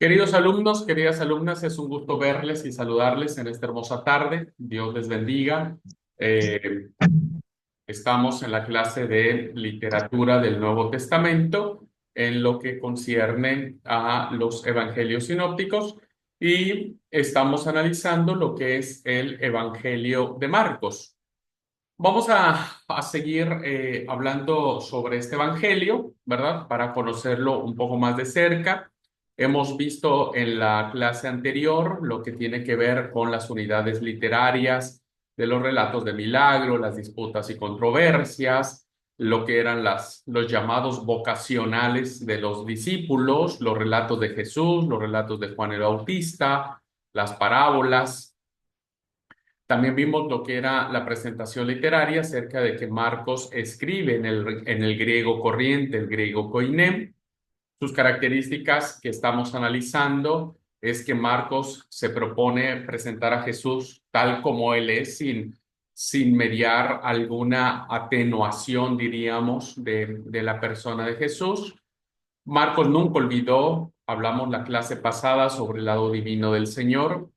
Queridos alumnos, queridas alumnas, es un gusto verles y saludarles en esta hermosa tarde. Dios les bendiga. Eh, Estamos en la clase de literatura del Nuevo Testamento en lo que concierne a los evangelios sinópticos y estamos analizando lo que es el Evangelio de Marcos. Vamos a seguir hablando sobre este evangelio, ¿verdad? Para conocerlo un poco más de cerca. Hemos visto en la clase anterior lo que tiene que ver con las unidades literarias de los relatos de milagro, las disputas y controversias, lo que eran los llamados vocacionales de los discípulos, los relatos de Jesús, los relatos de Juan el Bautista, las parábolas. También vimos lo que era la presentación literaria acerca de que Marcos escribe en el griego corriente, el griego koiné. Sus características que estamos analizando es que Marcos se propone presentar a Jesús tal como él es, sin mediar alguna atenuación, diríamos, de la persona de Jesús. Marcos nunca olvidó, hablamos la clase pasada sobre el lado divino del Señor,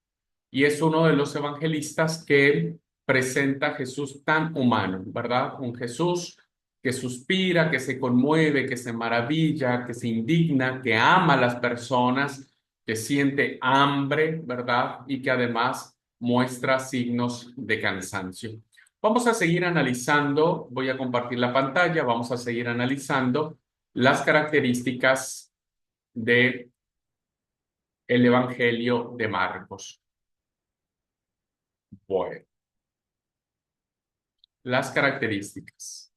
y es uno de los evangelistas que presenta a Jesús tan humano, ¿verdad? Un Jesús que suspira, que se conmueve, que se maravilla, que se indigna, que ama a las personas, que siente hambre, ¿verdad? Y que además muestra signos de cansancio. Vamos a seguir analizando, voy a compartir la pantalla, vamos a seguir analizando las características de el Evangelio de Marcos. Bueno, las características.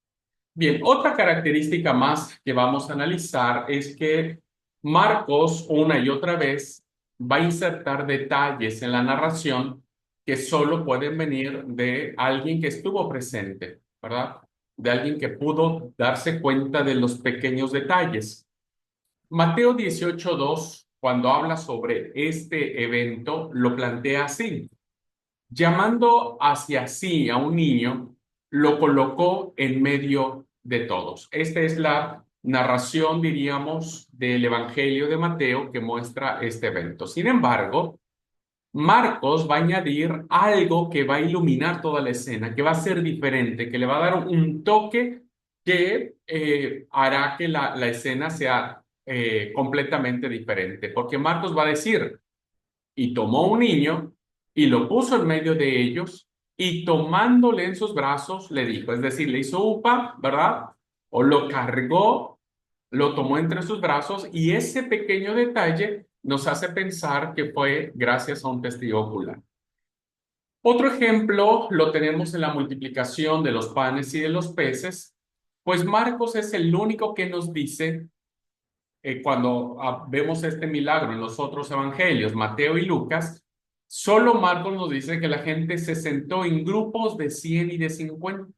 Bien, otra característica más que vamos a analizar es que Marcos una y otra vez va a insertar detalles en la narración que solo pueden venir de alguien que estuvo presente, ¿verdad? De alguien que pudo darse cuenta de los pequeños detalles. Mateo 18:2, cuando habla sobre este evento, lo plantea así: llamando hacia sí a un niño, lo colocó en medio de todos. Esta es la narración, diríamos, del Evangelio de Mateo que muestra este evento. Sin embargo, Marcos va a añadir algo que va a iluminar toda la escena, que va a ser diferente, que le va a dar un toque que hará que la escena sea completamente diferente. Porque Marcos va a decir: y tomó un niño y lo puso en medio de ellos y tomándole en sus brazos le dijo, es decir, le hizo upa, ¿verdad? O lo cargó, lo tomó entre sus brazos, y ese pequeño detalle nos hace pensar que fue gracias a un testigo ocular. Otro ejemplo lo tenemos en la multiplicación de los panes y de los peces, pues Marcos es el único que nos dice, cuando vemos este milagro en los otros evangelios, Mateo y Lucas, solo Marcos nos dice que la gente se sentó en grupos de 100 y de 50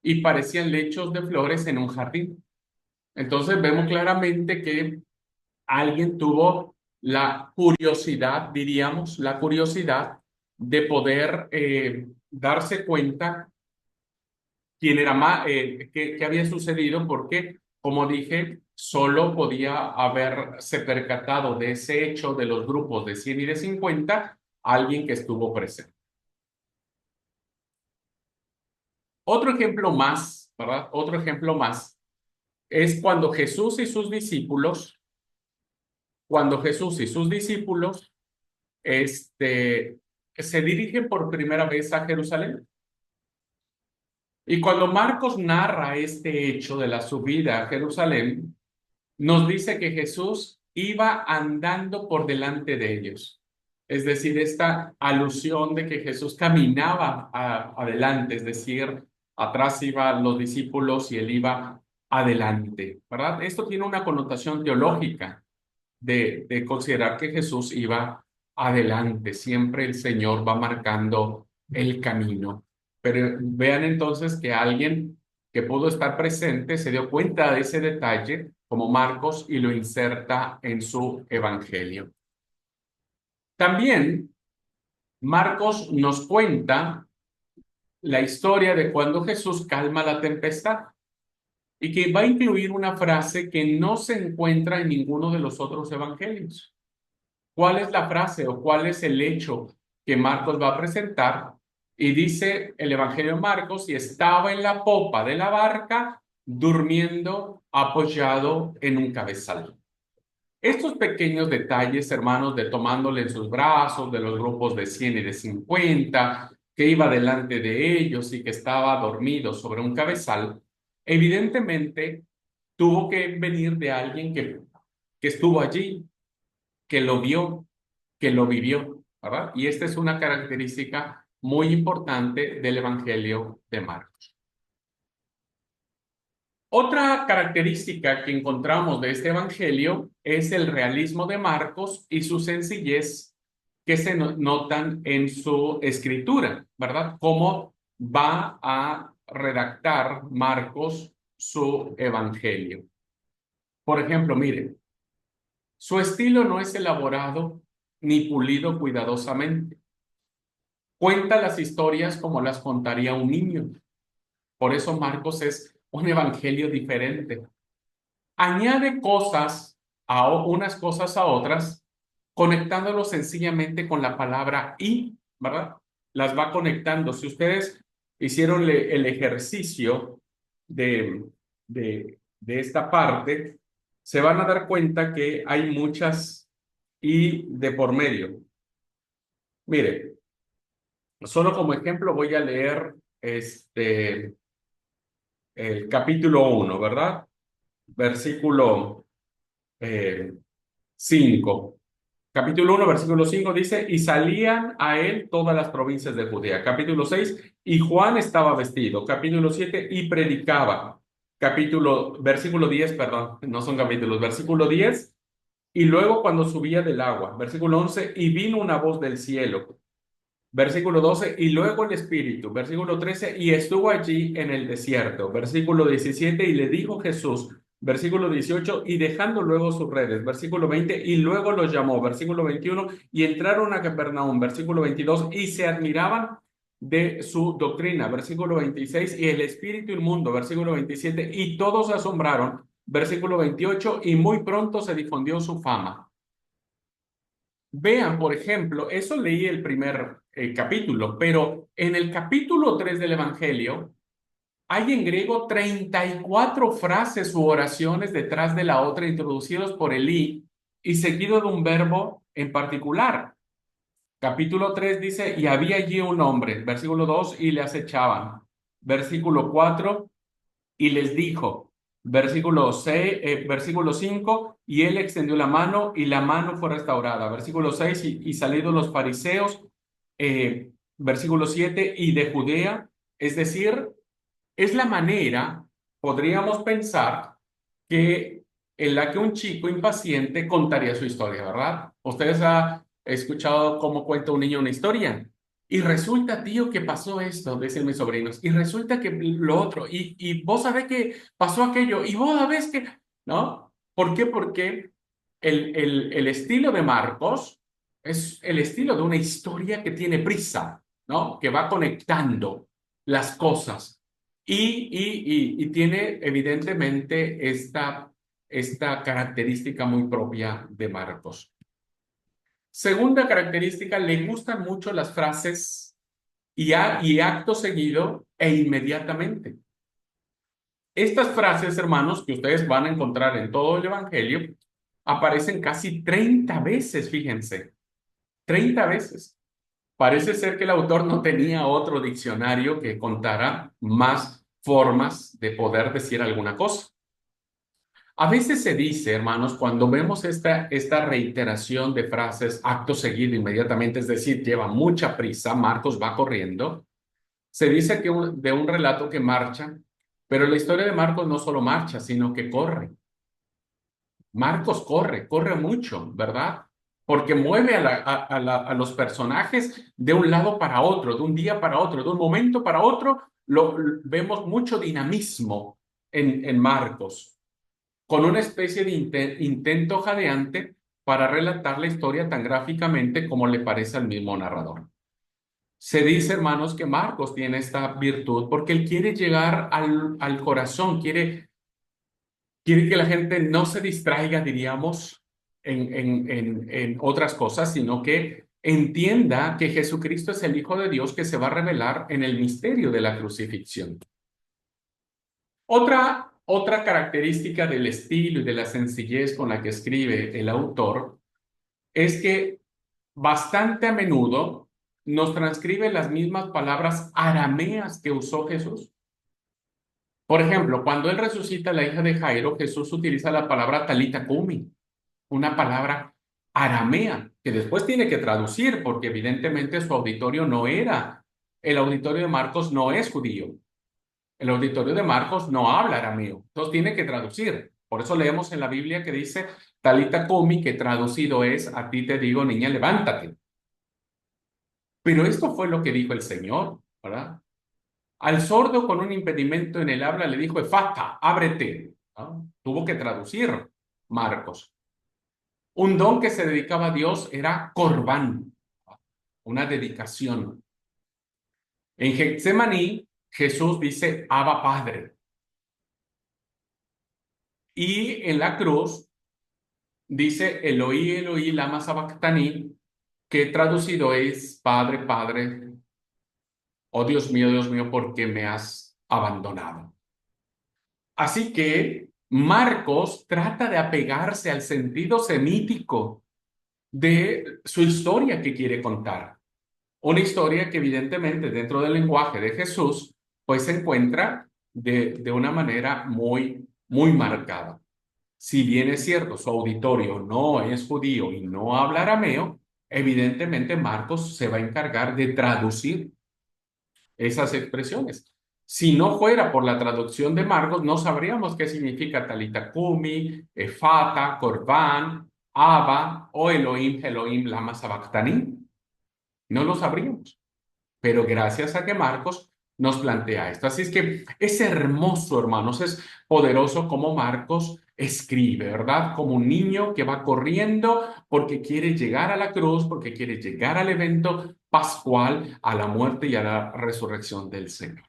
y parecían lechos de flores en un jardín. Entonces vemos claramente que alguien tuvo la curiosidad, diríamos, la curiosidad de poder darse cuenta quién era más, qué había sucedido, porque, como dije, solo podía haberse percatado de ese hecho de los grupos de 100 y de 50 alguien que estuvo presente. Otro ejemplo más, ¿verdad? Otro ejemplo más es cuando Jesús y sus discípulos, este, se dirigen por primera vez a Jerusalén. Y cuando Marcos narra este hecho de la subida a Jerusalén, nos dice que Jesús iba andando por delante de ellos. Es decir, esta alusión de que Jesús caminaba adelante, es decir, atrás iban los discípulos y él iba adelante, ¿verdad? Esto tiene una connotación teológica de considerar que Jesús iba adelante. Siempre el Señor va marcando el camino. Pero vean entonces que alguien que pudo estar presente se dio cuenta de ese detalle, como Marcos, y lo inserta en su evangelio. También Marcos nos cuenta la historia de cuando Jesús calma la tempestad, y que va a incluir una frase que no se encuentra en ninguno de los otros evangelios. ¿Cuál es la frase o cuál es el hecho que Marcos va a presentar? Y dice el Evangelio de Marcos, y estaba en la popa de la barca, durmiendo apoyado en un cabezal. Estos pequeños detalles, hermanos, de tomándole en sus brazos, de los grupos de 100 y de 50, que iba delante de ellos y que estaba dormido sobre un cabezal, evidentemente tuvo que venir de alguien que estuvo allí, que lo vio, que lo vivió, ¿verdad? Y esta es una característica muy importante del Evangelio de Marcos. Otra característica que encontramos de este evangelio es el realismo de Marcos y su sencillez que se notan en su escritura, ¿verdad? Cómo va a redactar Marcos su evangelio. Por ejemplo, miren, su estilo no es elaborado ni pulido cuidadosamente. Cuenta las historias como las contaría un niño. Por eso Marcos es un evangelio diferente. Añade cosas a unas cosas a otras, conectándolo sencillamente con la palabra y, ¿verdad? Las va conectando. Si ustedes hicieron el ejercicio de, de esta parte, se van a dar cuenta que hay muchas y de por medio. Mire, solo como ejemplo voy a leer el capítulo 1, ¿verdad? Versículo 5. Capítulo 1, versículo 5 dice, y salían a él todas las provincias de Judea. Capítulo 6, y Juan estaba vestido. Capítulo 7, y predicaba. Versículo 10, perdón, no son capítulos, versículo 10, y luego cuando subía del agua. Versículo 11, y vino una voz del cielo. Versículo 12, y luego el Espíritu. Versículo 13, y estuvo allí en el desierto. Versículo 17, y le dijo Jesús. Versículo 18, y dejando luego sus redes. Versículo 20, y luego los llamó. Versículo 21, y entraron a Capernaum. Versículo 22, y se admiraban de su doctrina. Versículo 26, y el espíritu inmundo. Versículo 27, y todos se asombraron. Versículo 28, y muy pronto se difundió su fama. Vean, por ejemplo, eso leí el primer capítulo, pero en el capítulo 3 del Evangelio hay en griego 34 frases u oraciones detrás de la otra introducidos por Elí y seguido de un verbo en particular. Capítulo 3 dice, y había allí un hombre, versículo 2, y le acechaban. Versículo 4, y les dijo, versículo 5, y él extendió la mano y la mano fue restaurada. Versículo 6, y salidos los fariseos, versículo 7, y de Judea, es decir, es la manera, podríamos pensar, que en la que un chico impaciente contaría su historia, ¿verdad? Ustedes han escuchado cómo cuenta un niño una historia. Y resulta, tío, que pasó esto, dicen mis sobrinos. Y resulta que lo otro. Y vos sabés que pasó aquello. Y vos sabés que, ¿no? ¿Por qué? Porque el estilo de Marcos es el estilo de una historia que tiene prisa, ¿no? Que va conectando las cosas. Y tiene evidentemente esta característica muy propia de Marcos. Segunda característica, le gustan mucho las frases y acto seguido e inmediatamente. Estas frases, hermanos, que ustedes van a encontrar en todo el Evangelio, aparecen casi 30 veces, fíjense, 30 veces. Parece ser que el autor no tenía otro diccionario que contara más formas de poder decir alguna cosa. A veces se dice, hermanos, cuando vemos esta reiteración de frases, acto seguido inmediatamente, es decir, lleva mucha prisa, Marcos va corriendo, se dice que de un relato que marcha, pero la historia de Marcos no solo marcha, sino que corre. Marcos corre mucho, ¿verdad? Porque mueve a los personajes de un lado para otro, de un día para otro, de un momento para otro. Vemos mucho dinamismo en Marcos, con una especie de intento jadeante para relatar la historia tan gráficamente como le parece al mismo narrador. Se dice, hermanos, que Marcos tiene esta virtud porque él quiere llegar al corazón, quiere que la gente no se distraiga, diríamos, en otras cosas, sino que entienda que Jesucristo es el Hijo de Dios que se va a revelar en el misterio de la crucifixión. Otra característica del estilo y de la sencillez con la que escribe el autor es que bastante a menudo nos transcribe las mismas palabras arameas que usó Jesús. Por ejemplo, cuando él resucita a la hija de Jairo, Jesús utiliza la palabra talita cumi, una palabra aramea, que después tiene que traducir, porque evidentemente su auditorio no era, el auditorio de Marcos no es judío, el auditorio de Marcos no habla arameo, entonces tiene que traducir. Por eso leemos en la Biblia que dice talita cumi, que traducido es, a ti te digo, niña, levántate. Pero esto fue lo que dijo el Señor, ¿verdad? Al sordo con un impedimento en el habla le dijo, efata, ábrete. ¿No? Tuvo que traducir Marcos. Un don que se dedicaba a Dios era corbán, una dedicación. En Getsemaní, Jesús dice, Abba Padre. Y en la cruz dice, Eloí, Eloí, lama sabactani, que traducido es, Padre, Padre, oh Dios mío, ¿por qué me has abandonado? Así que Marcos trata de apegarse al sentido semítico de su historia que quiere contar. Una historia que evidentemente dentro del lenguaje de Jesús, pues se encuentra de una manera muy marcada. Si bien es cierto, su auditorio no es judío y no habla arameo, evidentemente Marcos se va a encargar de traducir esas expresiones. Si no fuera por la traducción de Marcos, no sabríamos qué significa Talita Kumi, Efata, Corbán, Abba o Elohim, Elohim, Lama Sabactani. No lo sabríamos. Pero gracias a que Marcos nos plantea esto. Así es que es hermoso, hermanos, es poderoso como Marcos escribe, ¿verdad? Como un niño que va corriendo porque quiere llegar a la cruz, porque quiere llegar al evento pascual, a la muerte y a la resurrección del Señor.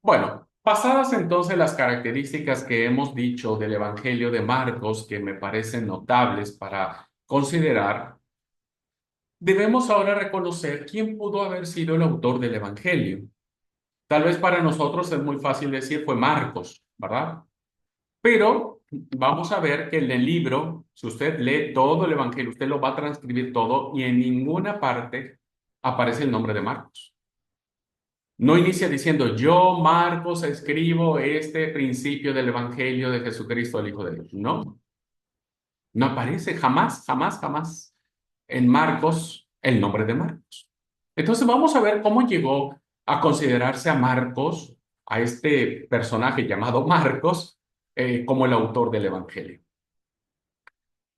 Bueno, pasadas entonces las características que hemos dicho del Evangelio de Marcos, que me parecen notables para considerar, debemos ahora reconocer quién pudo haber sido el autor del Evangelio. Tal vez para nosotros es muy fácil decir fue Marcos, ¿verdad? Pero vamos a ver que en el libro, si usted lee todo el Evangelio, usted lo va a transcribir todo y en ninguna parte aparece el nombre de Marcos. No inicia diciendo, yo, Marcos, escribo este principio del Evangelio de Jesucristo, el Hijo de Dios. No, no aparece jamás, jamás, jamás en Marcos el nombre de Marcos. Entonces vamos a ver cómo llegó a considerarse a Marcos, a este personaje llamado Marcos, como el autor del Evangelio.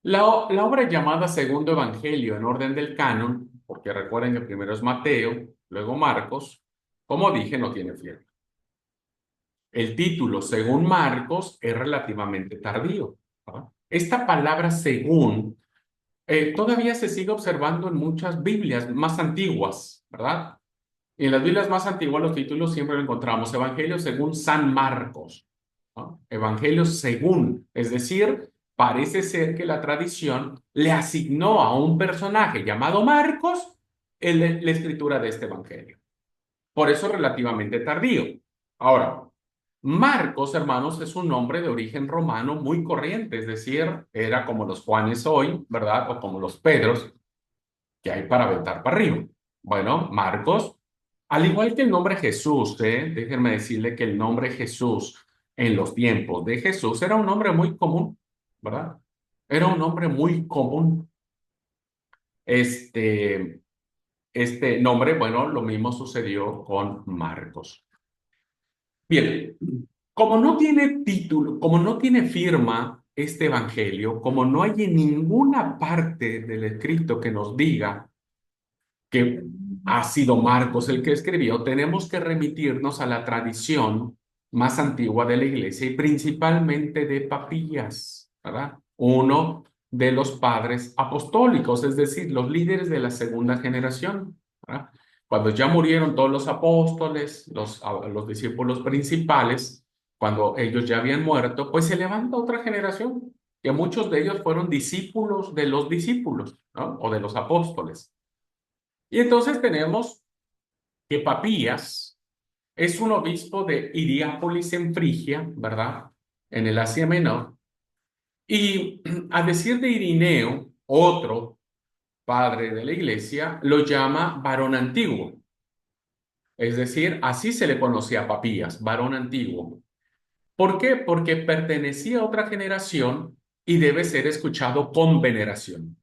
La obra llamada Segundo Evangelio en orden del canon, porque recuerden que primero es Mateo, luego Marcos, como dije, no tiene firma. El título, según Marcos, es relativamente tardío, ¿no? Esta palabra según todavía se sigue observando en muchas Biblias más antiguas, ¿verdad? Y en las Biblias más antiguas los títulos siempre lo encontramos, Evangelio según San Marcos, ¿no? Evangelio según, es decir, parece ser que la tradición le asignó a un personaje llamado Marcos la escritura de este Evangelio. Por eso relativamente tardío. Ahora, Marcos, hermanos, es un nombre de origen romano muy corriente, es decir, era como los Juanes hoy, ¿verdad? O como los Pedros, que hay para aventar para arriba. Bueno, Marcos, al igual que el nombre Jesús, déjenme decirle que el nombre Jesús en los tiempos de Jesús era un nombre muy común, ¿verdad? Era un nombre muy común. Este, este nombre, bueno, lo mismo sucedió con Marcos. Bien, como no tiene título, como no tiene firma este evangelio, como no hay en ninguna parte del escrito que nos diga que ha sido Marcos el que escribió, tenemos que remitirnos a la tradición más antigua de la iglesia y principalmente de Papías, ¿verdad? Uno de los padres apostólicos, es decir, los líderes de la segunda generación, ¿verdad? Cuando ya murieron todos los apóstoles, los discípulos principales, cuando ellos ya habían muerto, pues se levanta otra generación, que muchos de ellos fueron discípulos de los discípulos, ¿no? O de los apóstoles. Y entonces tenemos que Papías es un obispo de Hierápolis en Frigia, ¿verdad? En el Asia Menor. Y a decir de Irineo, otro padre de la iglesia, lo llama varón antiguo. Es decir, así se le conocía a Papías, varón antiguo. ¿Por qué? Porque pertenecía a otra generación y debe ser escuchado con veneración.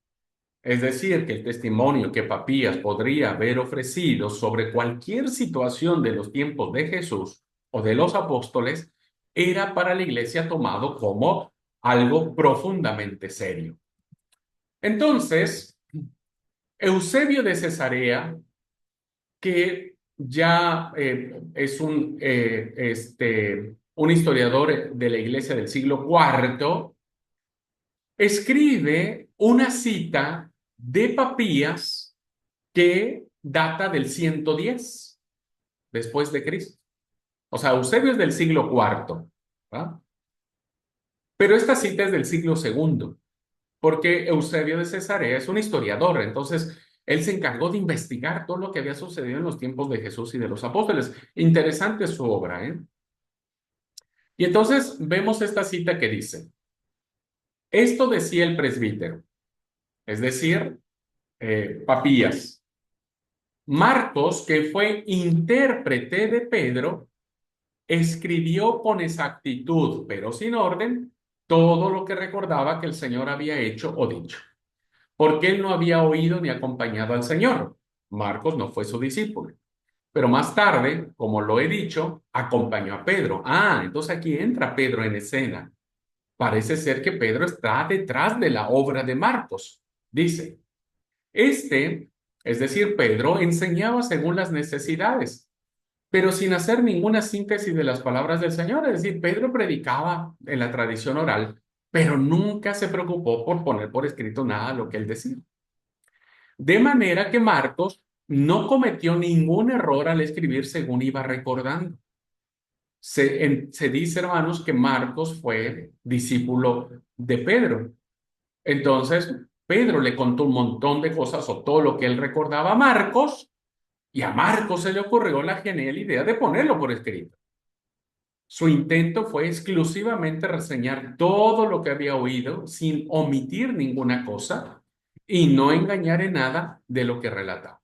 Es decir, que el testimonio que Papías podría haber ofrecido sobre cualquier situación de los tiempos de Jesús o de los apóstoles era para la iglesia tomado como algo profundamente serio. Entonces, Eusebio de Cesarea, que ya es un historiador de la iglesia del siglo IV, escribe una cita de Papías que data del 110 después de Cristo. O sea, Eusebio es del siglo IV, ¿verdad? Pero esta cita es del siglo segundo, porque Eusebio de Cesarea es un historiador, entonces él se encargó de investigar todo lo que había sucedido en los tiempos de Jesús y de los apóstoles. Interesante su obra, ¿eh? Y entonces vemos esta cita que dice, esto decía el presbítero, es decir, Papías. Marcos, que fue intérprete de Pedro, escribió con exactitud, pero sin orden, todo lo que recordaba que el Señor había hecho o dicho, porque él no había oído ni acompañado al Señor. Marcos no fue su discípulo. Pero más tarde, como lo he dicho, acompañó a Pedro. Ah, entonces aquí entra Pedro en escena. Parece ser que Pedro está detrás de la obra de Marcos. Dice, es decir, Pedro, enseñaba según las necesidades, pero sin hacer ninguna síntesis de las palabras del Señor. Es decir, Pedro predicaba en la tradición oral, pero nunca se preocupó por poner por escrito nada de lo que él decía. De manera que Marcos no cometió ningún error al escribir según iba recordando. Se dice, hermanos, que Marcos fue discípulo de Pedro. Entonces, Pedro le contó un montón de cosas o todo lo que él recordaba a Marcos, y a Marcos se le ocurrió la genial idea de ponerlo por escrito. Su intento fue exclusivamente reseñar todo lo que había oído sin omitir ninguna cosa y no engañar en nada de lo que relataba.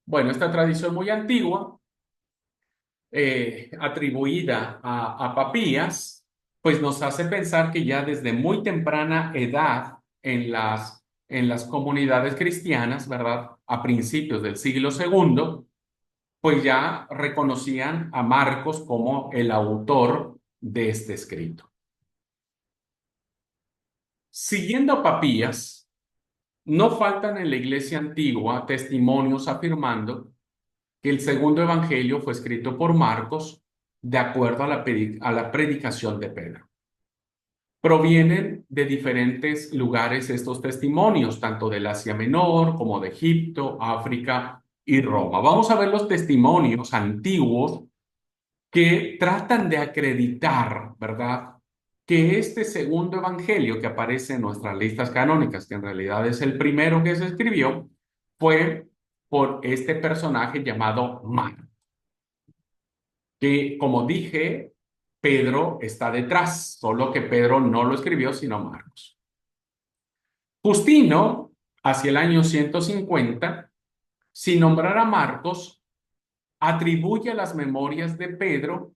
Bueno, esta tradición muy antigua, atribuida a Papías, pues nos hace pensar que ya desde muy temprana edad en las comunidades cristianas, ¿verdad? A principios del siglo segundo, pues ya reconocían a Marcos como el autor de este escrito. Siguiendo a Papías, no faltan en la iglesia antigua testimonios afirmando que el segundo evangelio fue escrito por Marcos de acuerdo a la predicación de Pedro. Provienen de diferentes lugares estos testimonios, tanto del Asia Menor como de Egipto, África y Roma. Vamos a ver los testimonios antiguos que tratan de acreditar, ¿verdad?, que este segundo evangelio que aparece en nuestras listas canónicas, que en realidad es el primero que se escribió, fue por este personaje llamado Marcos, que, como dije, Pedro está detrás, solo que Pedro no lo escribió, sino Marcos. Justino, hacia el año 150, sin nombrar a Marcos, atribuye a las memorias de Pedro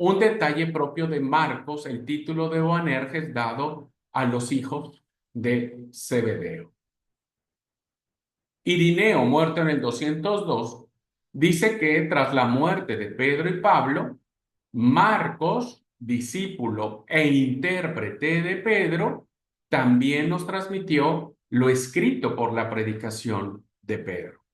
un detalle propio de Marcos, el título de Boanerges dado a los hijos de Zebedeo. Irineo, muerto en el 202, dice que tras la muerte de Pedro y Pablo, Marcos, discípulo e intérprete de Pedro, también nos transmitió lo escrito por la predicación de Pedro.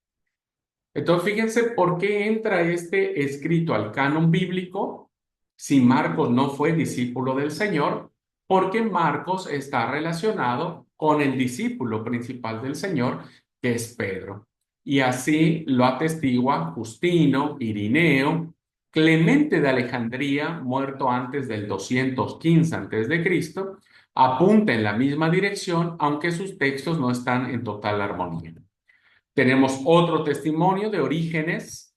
Entonces, fíjense por qué entra este escrito al canon bíblico si Marcos no fue discípulo del Señor, porque Marcos está relacionado con el discípulo principal del Señor, que es Pedro. Y así lo atestigua Justino, Irineo, Clemente de Alejandría, muerto antes del 215 a.C., apunta en la misma dirección, aunque sus textos no están en total armonía. Tenemos otro testimonio de Orígenes,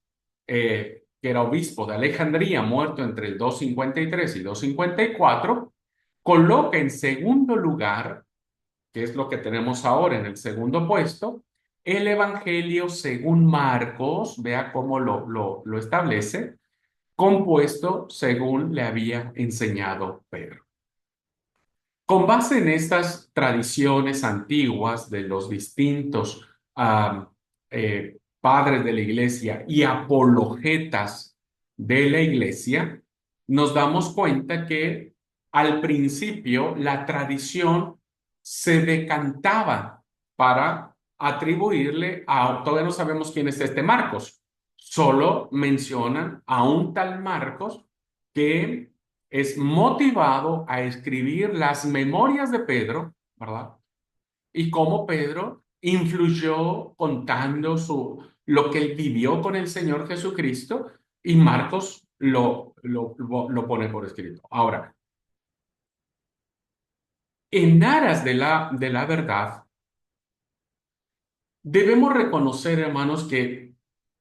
que era obispo de Alejandría, muerto entre el 253 y 254, coloca en segundo lugar, que es lo que tenemos ahora en el segundo puesto, el Evangelio según Marcos, vea cómo lo establece, compuesto según le había enseñado Pedro. Con base en estas tradiciones antiguas de los distintos padres de la iglesia y apologetas de la iglesia, nos damos cuenta que al principio la tradición se decantaba para atribuirle a, todavía no sabemos quién es este Marcos, solo mencionan a un tal Marcos que es motivado a escribir las memorias de Pedro, ¿verdad? Y cómo Pedro influyó contando lo que él vivió con el Señor Jesucristo, y Marcos lo pone por escrito. Ahora, en aras de la verdad, debemos reconocer, hermanos, que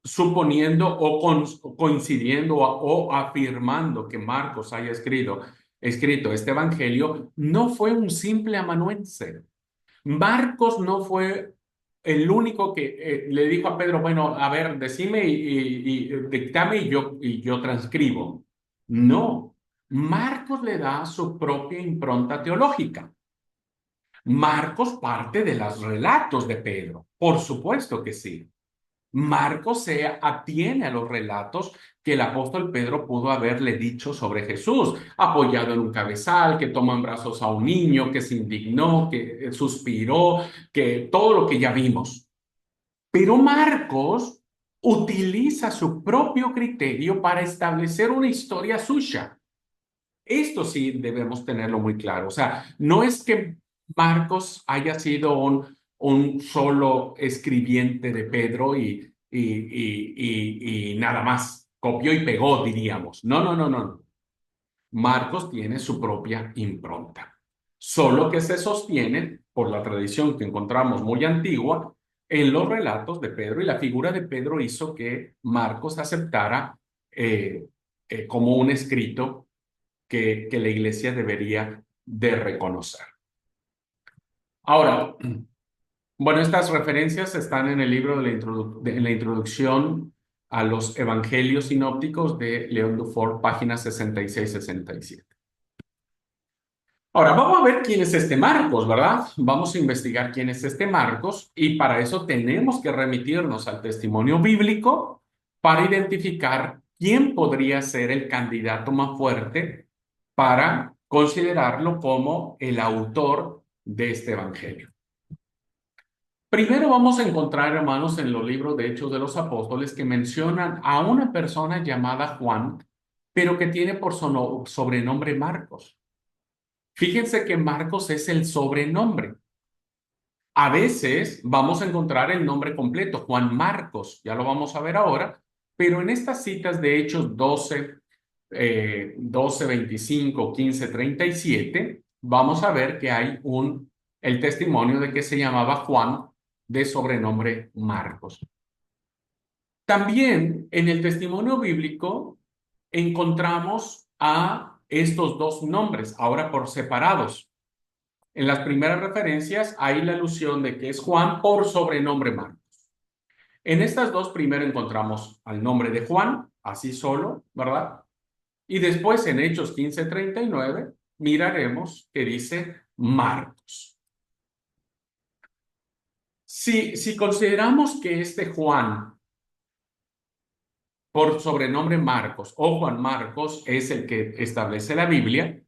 suponiendo o coincidiendo o afirmando que Marcos haya escrito este evangelio, no fue un simple amanuense. Marcos no fue el único que le dijo a Pedro, bueno, a ver, decime y dictame y yo transcribo. No, Marcos le da su propia impronta teológica. Marcos parte de los relatos de Pedro, por supuesto que sí. Marcos se atiene a los relatos que el apóstol Pedro pudo haberle dicho sobre Jesús, apoyado en un cabezal, que tomó en brazos a un niño, que se indignó, que suspiró, que todo lo que ya vimos. Pero Marcos utiliza su propio criterio para establecer una historia suya. Esto sí debemos tenerlo muy claro. O sea, no es que Marcos haya sido un solo escribiente de Pedro y nada más, copió y pegó, diríamos. No, no, no, no. Marcos tiene su propia impronta, solo que se sostiene por la tradición que encontramos muy antigua en los relatos de Pedro, y la figura de Pedro hizo que Marcos aceptara como un escrito que la iglesia debería de reconocer. Ahora, bueno, estas referencias están en el libro en la introducción a los Evangelios sinópticos de León Dufour, páginas 66-67. Ahora, vamos a ver quién es este Marcos, ¿verdad? Vamos a investigar quién es este Marcos, y para eso tenemos que remitirnos al testimonio bíblico para identificar quién podría ser el candidato más fuerte para considerarlo como el autor de este evangelio. Primero vamos a encontrar, hermanos, en los libros de Hechos de los Apóstoles, que mencionan a una persona llamada Juan, pero que tiene por sobrenombre Marcos. Fíjense que Marcos es el sobrenombre. A veces vamos a encontrar el nombre completo, Juan Marcos, ya lo vamos a ver ahora, pero en estas citas de Hechos 12, 25, 15, 37, vamos a ver que hay el testimonio de que se llamaba Juan, de sobrenombre Marcos. También en el testimonio bíblico encontramos a estos dos nombres, ahora por separados. En las primeras referencias hay la alusión de que es Juan por sobrenombre Marcos. En estas dos primero encontramos al nombre de Juan, así solo, ¿verdad? Y después en Hechos 15:39 miraremos que dice Marcos. Si consideramos que este Juan por sobrenombre Marcos o Juan Marcos es el que establece la Biblia,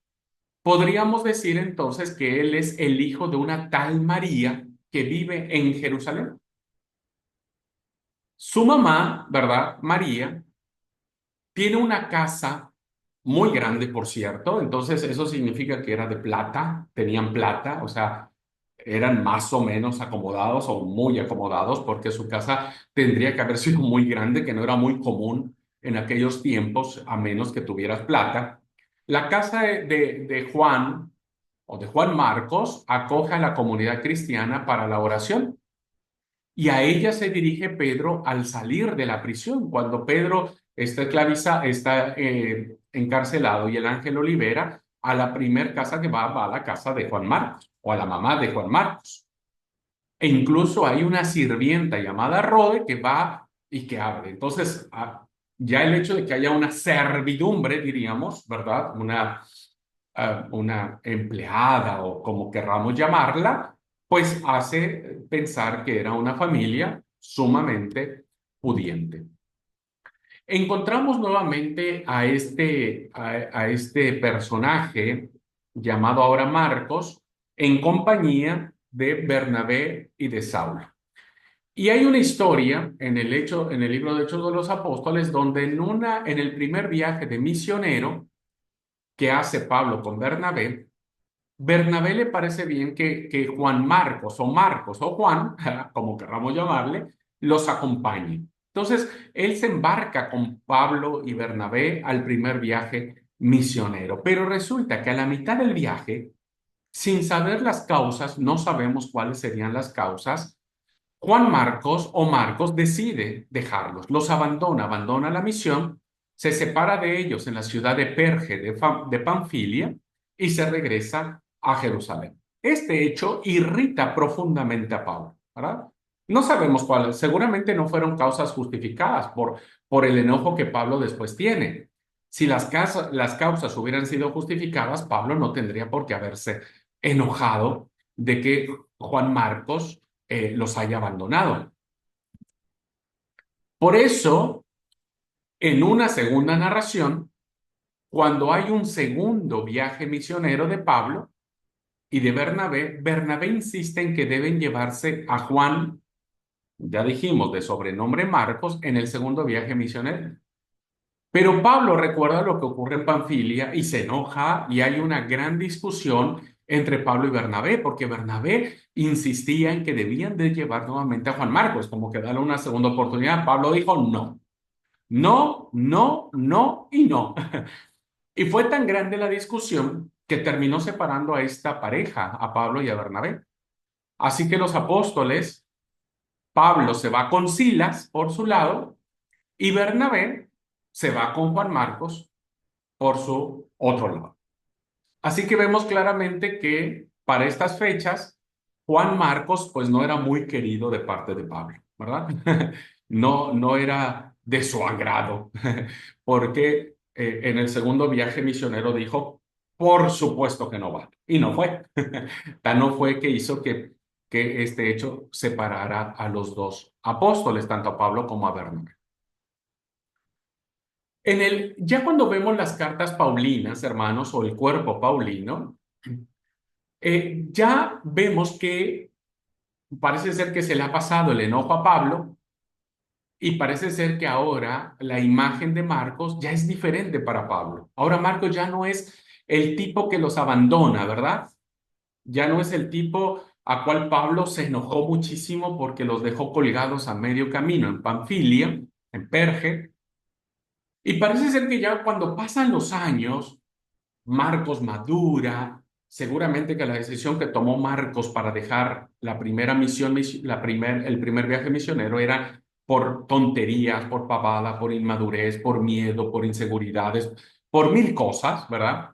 podríamos decir entonces que él es el hijo de una tal María que vive en Jerusalén. Su mamá, ¿verdad? María, tiene una casa muy grande, por cierto, entonces eso significa que era de plata, tenían plata, o sea, eran más o menos acomodados o muy acomodados, porque su casa tendría que haber sido muy grande, que no era muy común en aquellos tiempos, a menos que tuvieras plata. La casa de Juan o de Juan Marcos acoge a la comunidad cristiana para la oración. Y a ella se dirige Pedro al salir de la prisión. Cuando Pedro está encarcelado y el ángel lo libera, a la primer casa que va a la casa de Juan Marcos o a la mamá de Juan Marcos. E incluso hay una sirvienta llamada Rode que va y que abre. Entonces, ya el hecho de que haya una servidumbre, diríamos, ¿verdad? Una empleada o como querramos llamarla, pues hace pensar que era una familia sumamente pudiente. Encontramos nuevamente a este personaje llamado ahora Marcos en compañía de Bernabé y de Saulo. Y hay una historia en el libro de Hechos de los Apóstoles donde en el primer viaje de misionero que hace Pablo con Bernabé, Bernabé le parece bien que Juan Marcos o Juan, como querramos llamarle, los acompañe. Entonces, él se embarca con Pablo y Bernabé al primer viaje misionero, pero resulta que a la mitad del viaje, sin saber las causas, no sabemos cuáles serían las causas, Juan Marcos o Marcos decide dejarlos, los abandona la misión, se separa de ellos en la ciudad de Perge de Panfilia y se regresa a Jerusalén. Este hecho irrita profundamente a Pablo, ¿verdad? No sabemos cuáles, seguramente no fueron causas justificadas por el enojo que Pablo después tiene. Si las causas hubieran sido justificadas, Pablo no tendría por qué haberse enojado de que Juan Marcos los haya abandonado. Por eso, en una segunda narración, cuando hay un segundo viaje misionero de Pablo y de Bernabé, Bernabé insiste en que deben llevarse a Juan, ya dijimos, de sobrenombre Marcos, en el segundo viaje misionero. Pero Pablo recuerda lo que ocurre en Panfilia y se enoja y hay una gran discusión entre Pablo y Bernabé, porque Bernabé insistía en que debían de llevar nuevamente a Juan Marcos, como que darle una segunda oportunidad. Pablo dijo no, no, no, no y no. Y fue tan grande la discusión que terminó separando a esta pareja, a Pablo y a Bernabé. Así que los apóstoles, Pablo se va con Silas por su lado y Bernabé se va con Juan Marcos por su otro lado. Así que vemos claramente que para estas fechas, Juan Marcos pues no era muy querido de parte de Pablo, ¿verdad? No, no era de su agrado, porque en el segundo viaje misionero dijo, por supuesto que no va, y no fue. Tan no fue que hizo que este hecho separara a los dos apóstoles, tanto a Pablo como a Bernabé. Ya cuando vemos las cartas paulinas, hermanos, o el cuerpo paulino, ya vemos que parece ser que se le ha pasado el enojo a Pablo y parece ser que ahora la imagen de Marcos ya es diferente para Pablo. Ahora Marcos ya no es el tipo que los abandona, ¿verdad? Ya no es el tipo a cual Pablo se enojó muchísimo porque los dejó colgados a medio camino en Panfilia, en Perge. Y parece ser que ya cuando pasan los años, Marcos madura, seguramente que la decisión que tomó Marcos para dejar la primera misión, el primer viaje misionero era por tonterías, por pavada, por inmadurez, por miedo, por inseguridades, por mil cosas, ¿verdad?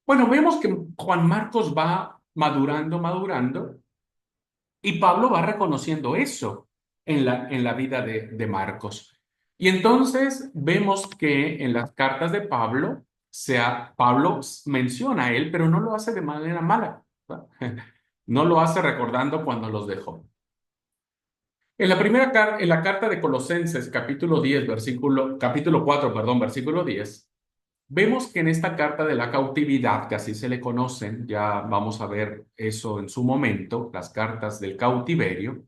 Bueno, vemos que Juan Marcos va madurando, y Pablo va reconociendo eso en la vida de Marcos. Y entonces vemos que en las cartas de Pablo, Pablo menciona a él, pero no lo hace de manera mala, ¿verdad? No lo hace recordando cuando los dejó. En la carta de Colosenses, capítulo 4, perdón, versículo 10, vemos que en esta carta de la cautividad, que así se le conocen, ya vamos a ver eso en su momento, las cartas del cautiverio,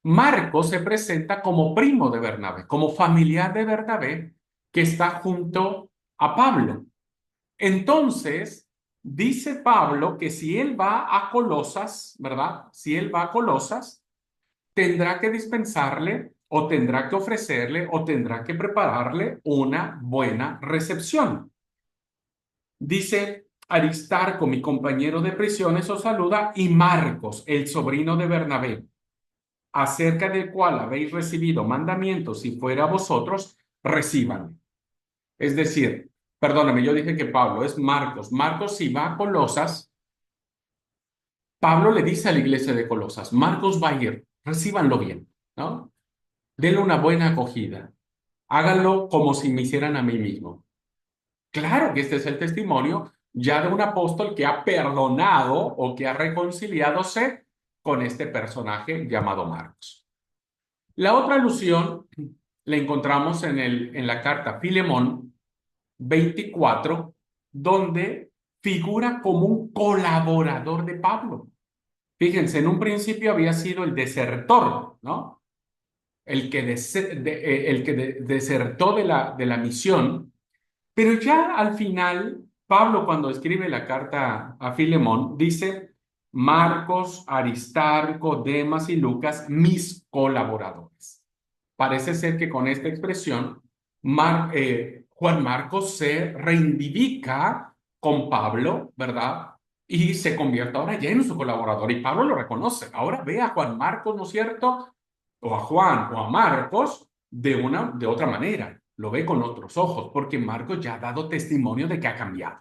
Marcos se presenta como primo de Bernabé, como familiar de Bernabé, que está junto a Pablo. Entonces, dice Pablo que si él va a Colosas, ¿verdad? Si él va a Colosas, tendrá que dispensarle o tendrá que ofrecerle o tendrá que prepararle una buena recepción. Dice, Aristarco, mi compañero de prisiones, os saluda, y Marcos, el sobrino de Bernabé, acerca del cual habéis recibido mandamientos, si fuera a vosotros, reciban. Es decir, perdóname, yo dije que Pablo es Marcos. Marcos, si va a Colosas, Pablo le dice a la iglesia de Colosas, Marcos va a ir, recíbanlo bien, ¿no? Denle una buena acogida. Háganlo como si me hicieran a mí mismo. Claro que este es el testimonio ya de un apóstol que ha perdonado o que ha reconciliadose con este personaje llamado Marcos. La otra alusión la encontramos en la carta a Filemón 24, donde figura como un colaborador de Pablo. Fíjense, en un principio había sido el desertor, ¿no? El que desertó de la misión, pero ya al final, Pablo cuando escribe la carta a Filemón, dice, Marcos, Aristarco, Demas y Lucas, mis colaboradores. Parece ser que con esta expresión, Juan Marcos se reivindica con Pablo, ¿verdad? Y se convierte ahora ya en su colaborador. Y Pablo lo reconoce. Ahora ve a Juan Marcos, ¿no es cierto? O a Juan o a Marcos de otra manera. Lo ve con otros ojos, porque Marcos ya ha dado testimonio de que ha cambiado.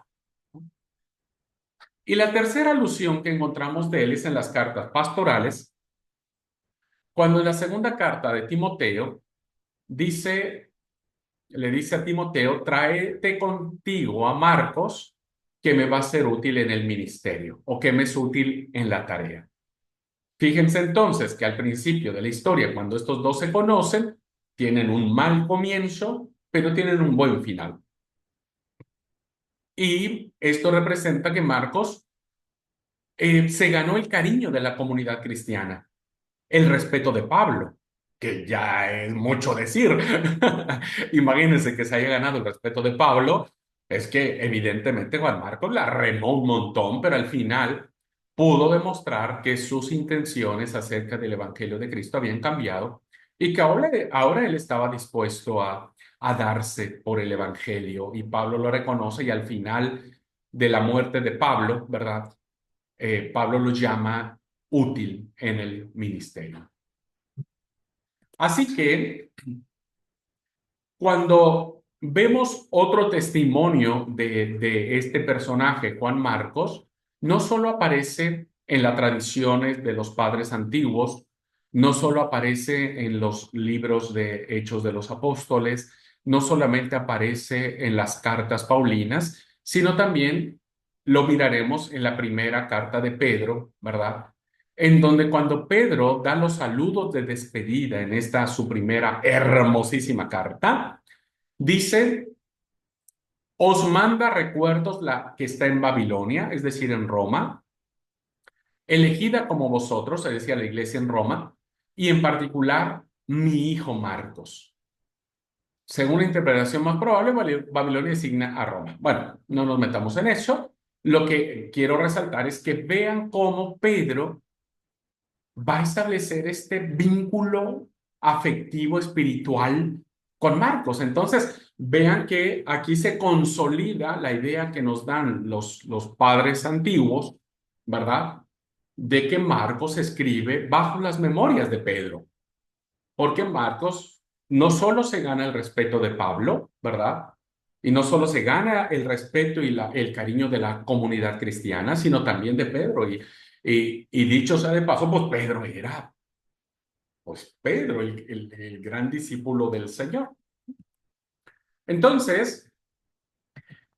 Y la tercera alusión que encontramos de él es en las cartas pastorales, cuando en la segunda carta de Timoteo dice, le dice a Timoteo, tráete contigo a Marcos, que me va a ser útil en el ministerio o que me es útil en la tarea. Fíjense entonces que al principio de la historia, cuando estos dos se conocen, tienen un mal comienzo, pero tienen un buen final. Y esto representa que Marcos se ganó el cariño de la comunidad cristiana, el respeto de Pablo, que ya es mucho decir. Imagínense que se haya ganado el respeto de Pablo, es que evidentemente Juan Marcos la remó un montón, pero al final pudo demostrar que sus intenciones acerca del Evangelio de Cristo habían cambiado y que ahora él estaba dispuesto a darse por el Evangelio y Pablo lo reconoce y al final de la muerte de Pablo, ¿verdad? Pablo lo llama útil en el ministerio. Así que cuando vemos otro testimonio de este personaje, Juan Marcos, no solo aparece en las tradiciones de los padres antiguos, no solo aparece en los libros de Hechos de los Apóstoles, no solamente aparece en las cartas paulinas, sino también lo miraremos en la primera carta de Pedro, ¿verdad? En donde cuando Pedro da los saludos de despedida en esta su primera hermosísima carta, dice, os manda recuerdos la que está en Babilonia, es decir, en Roma, elegida como vosotros, se decía la iglesia en Roma, y en particular mi hijo Marcos. Según la interpretación más probable, Babilonia designa a Roma. Bueno, no nos metamos en eso. Lo que quiero resaltar es que vean cómo Pedro va a establecer este vínculo afectivo, espiritual con Marcos. Entonces, vean que aquí se consolida la idea que nos dan los padres antiguos, ¿verdad? De que Marcos escribe bajo las memorias de Pedro, porque Marcos no solo se gana el respeto de Pablo, ¿verdad? Y no solo se gana el respeto y el cariño de la comunidad cristiana, sino también de Pedro. Y dicho sea de paso, pues Pedro era, pues Pedro, el gran discípulo del Señor. Entonces,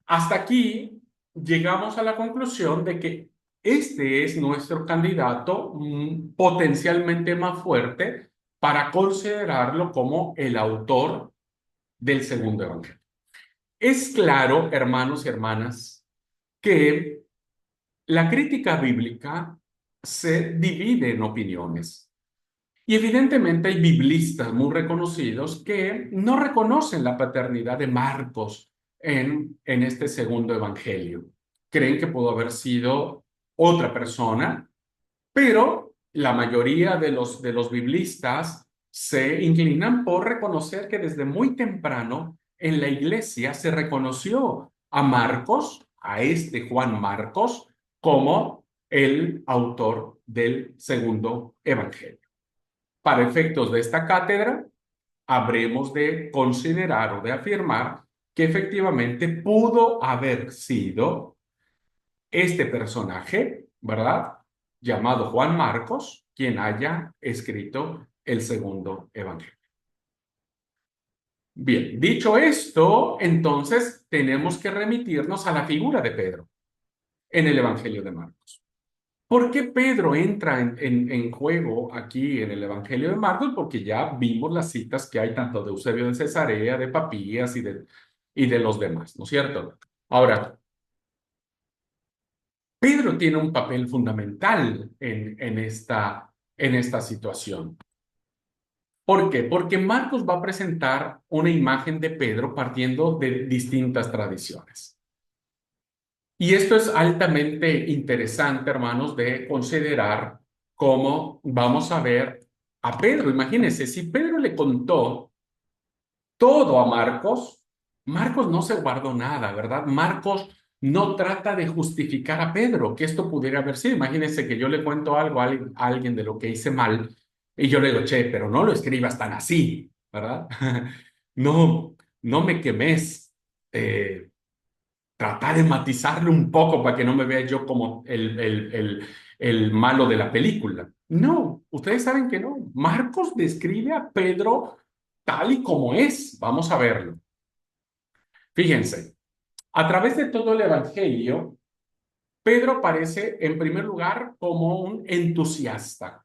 hasta aquí llegamos a la conclusión de que este es nuestro candidato potencialmente más fuerte para considerarlo como el autor del segundo evangelio. Es claro, hermanos y hermanas, que la crítica bíblica se divide en opiniones. Y evidentemente hay biblistas muy reconocidos que no reconocen la paternidad de Marcos en este segundo evangelio. Creen que pudo haber sido otra persona, pero la mayoría de los biblistas se inclinan por reconocer que desde muy temprano en la iglesia se reconoció a Marcos, a este Juan Marcos, como el autor del segundo evangelio. Para efectos de esta cátedra, habremos de considerar o de afirmar que efectivamente pudo haber sido este personaje, ¿verdad? Llamado Juan Marcos, quien haya escrito el segundo evangelio. Bien, dicho esto, entonces tenemos que remitirnos a la figura de Pedro en el evangelio de Marcos. ¿Por qué Pedro entra en juego aquí en el evangelio de Marcos? Porque ya vimos las citas que hay tanto de Eusebio de Cesarea, de Papías y de los demás, ¿no es cierto? Ahora, Pedro tiene un papel fundamental en esta situación. ¿Por qué? Porque Marcos va a presentar una imagen de Pedro partiendo de distintas tradiciones. Y esto es altamente interesante, hermanos, de considerar cómo vamos a ver a Pedro. Imagínense, si Pedro le contó todo a Marcos, Marcos no se guardó nada, ¿verdad? Marcos no trata de justificar a Pedro, que esto pudiera haber sido. Imagínense que yo le cuento algo a alguien de lo que hice mal y yo le digo, che, pero no lo escribas tan así, ¿verdad? No, no me quemes. Tratar de matizarle un poco para que no me vea yo como el malo de la película. No, ustedes saben que no. Marcos describe a Pedro tal y como es. Vamos a verlo. Fíjense, a través de todo el Evangelio, Pedro aparece en primer lugar como un entusiasta,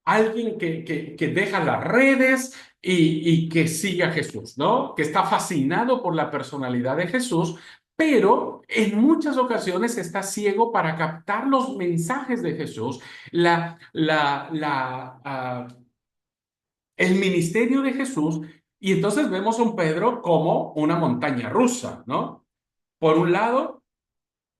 alguien que deja las redes y que sigue a Jesús, ¿no? Que está fascinado por la personalidad de Jesús, pero en muchas ocasiones está ciego para captar los mensajes de Jesús, el ministerio de Jesús, y entonces vemos a un Pedro como una montaña rusa, ¿no? Por un lado,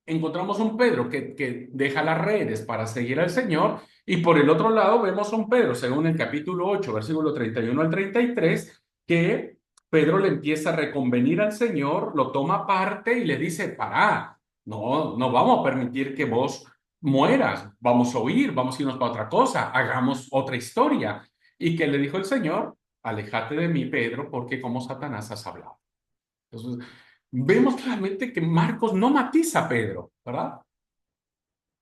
encontramos un Pedro que deja las redes para seguir al Señor, y por el otro lado vemos un Pedro, según el capítulo 8 versículo 31 al 33, que Pedro le empieza a reconvenir al Señor, lo toma aparte y le dice, pará, no vamos a permitir que vos mueras, vamos a huir, vamos a irnos para otra cosa, hagamos otra historia. Y que le dijo el Señor, aléjate de mí, Pedro, porque como Satanás has hablado. Entonces, vemos claramente que Marcos no matiza a Pedro, ¿verdad?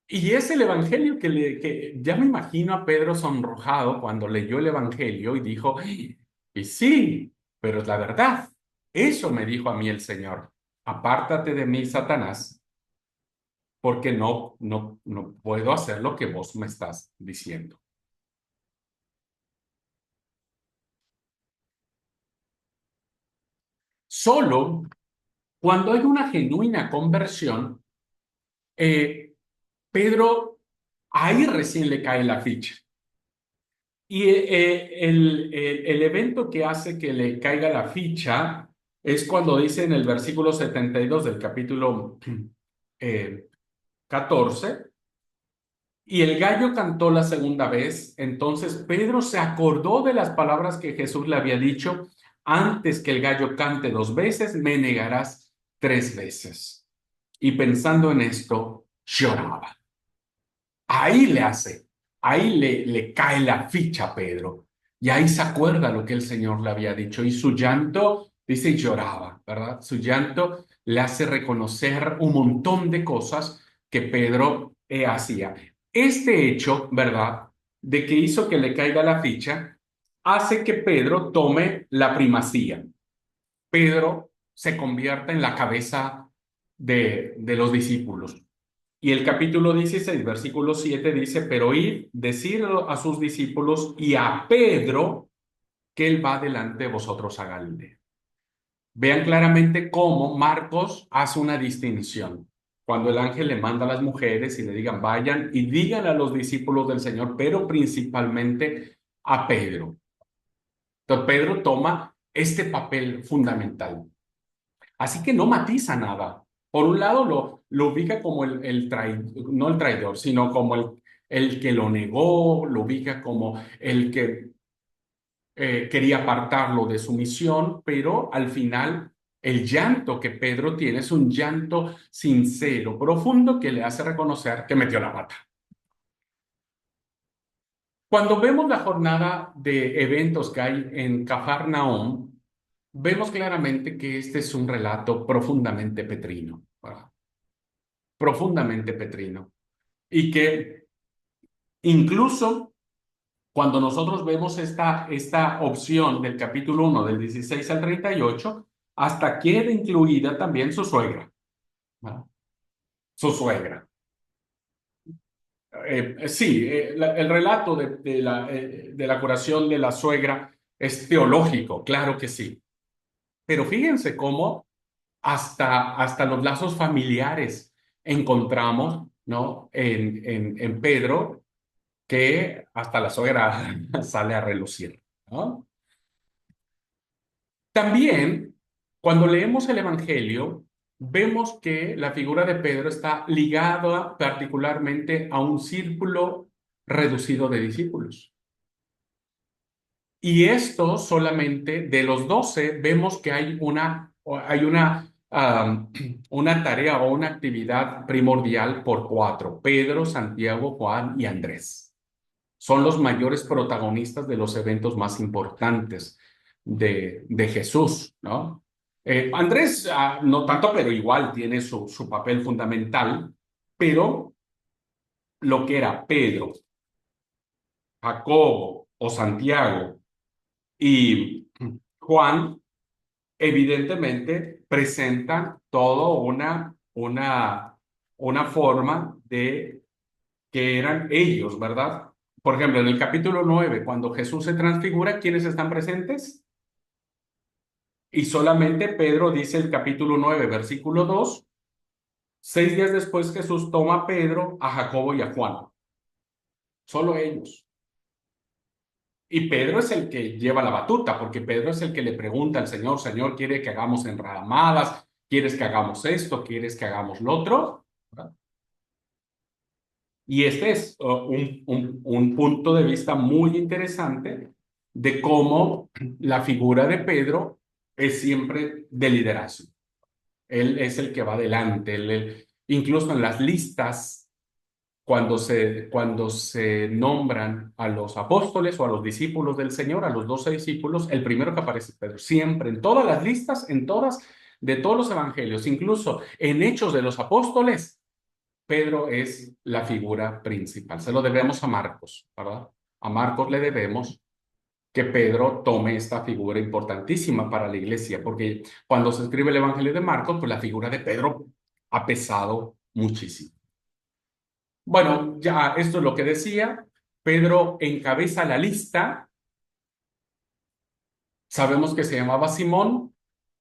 Y es el evangelio que ya me imagino a Pedro sonrojado cuando leyó el evangelio y dijo, y sí, pero es la verdad. Eso me dijo a mí el Señor. Apártate de mí, Satanás, porque no puedo hacer lo que vos me estás diciendo. Solo cuando hay una genuina conversión, eh, Pedro ahí recién le cae la ficha. Y el evento que hace que le caiga la ficha es cuando dice en el versículo 72 del capítulo 14, y el gallo cantó la segunda vez, entonces Pedro se acordó de las palabras que Jesús le había dicho, antes que el gallo cante dos veces, me negarás tres veces. Y pensando en esto, lloraba. Ahí le hace, ahí le cae la ficha a Pedro. Y ahí se acuerda lo que el Señor le había dicho. Y su llanto, dice, y lloraba, ¿verdad? Su llanto le hace reconocer un montón de cosas que Pedro hacía. Este hecho, ¿verdad? De que hizo que le caiga la ficha, hace que Pedro tome la primacía. Pedro se convierta en la cabeza de los discípulos. Y el capítulo 16, versículo 7 dice, pero id, decid a sus discípulos y a Pedro que él va delante de vosotros a Galilea. Vean claramente cómo Marcos hace una distinción. Cuando el ángel le manda a las mujeres y le digan, vayan y digan a los discípulos del Señor, pero principalmente a Pedro. Entonces Pedro toma este papel fundamental. Así que no matiza nada. Por un lado lo ubica como no el traidor, sino como el que lo negó, lo ubica como el que quería apartarlo de su misión, pero al final el llanto que Pedro tiene es un llanto sincero, profundo, que le hace reconocer que metió la pata. Cuando vemos la jornada de eventos que hay en Cafarnaúm, vemos claramente que este es un relato profundamente petrino, ¿verdad? Profundamente petrino. Y que incluso cuando nosotros vemos esta opción del capítulo 1, del 16 al 38, hasta queda incluida también su suegra, ¿no? Su suegra. Sí, el relato de la curación de la suegra es teológico, claro que sí. Pero fíjense cómo hasta los lazos familiares encontramos, ¿no? En Pedro, que hasta la suegra sale a relucir, ¿no? También, cuando leemos el Evangelio, vemos que la figura de Pedro está ligada particularmente a un círculo reducido de discípulos. Y esto solamente de los 12 vemos que una tarea o una actividad primordial por cuatro: Pedro, Santiago, Juan y Andrés. Son los mayores protagonistas de los eventos más importantes de Jesús, ¿no? Andrés, no tanto, pero igual tiene su papel fundamental, pero lo que era Pedro, Jacobo o Santiago y Juan, evidentemente presentan todo una forma de que eran ellos, ¿verdad? Por ejemplo, en el capítulo 9, cuando Jesús se transfigura, ¿quiénes están presentes? Y solamente Pedro dice el capítulo 9, versículo 2: 6 días después Jesús toma a Pedro, a Jacobo y a Juan. Solo ellos. Y Pedro es el que lleva la batuta, porque Pedro es el que le pregunta al Señor: Señor, ¿quiere que hagamos enramadas? ¿Quieres que hagamos esto? ¿Quieres que hagamos lo otro? ¿Verdad? Y este es un punto de vista muy interesante de cómo la figura de Pedro es siempre de liderazgo. Él es el que va adelante. Incluso en las listas, cuando se nombran a los apóstoles o a los discípulos del Señor, a los 12 discípulos, el primero que aparece es Pedro. Siempre, en todas las listas, de todos los evangelios, incluso en Hechos de los Apóstoles, Pedro es la figura principal. Se lo debemos a Marcos, ¿verdad? A Marcos le debemos que Pedro tome esta figura importantísima para la iglesia, porque cuando se escribe el Evangelio de Marcos, pues la figura de Pedro ha pesado muchísimo. Bueno, ya esto es lo que decía. Pedro encabeza la lista. Sabemos que se llamaba Simón,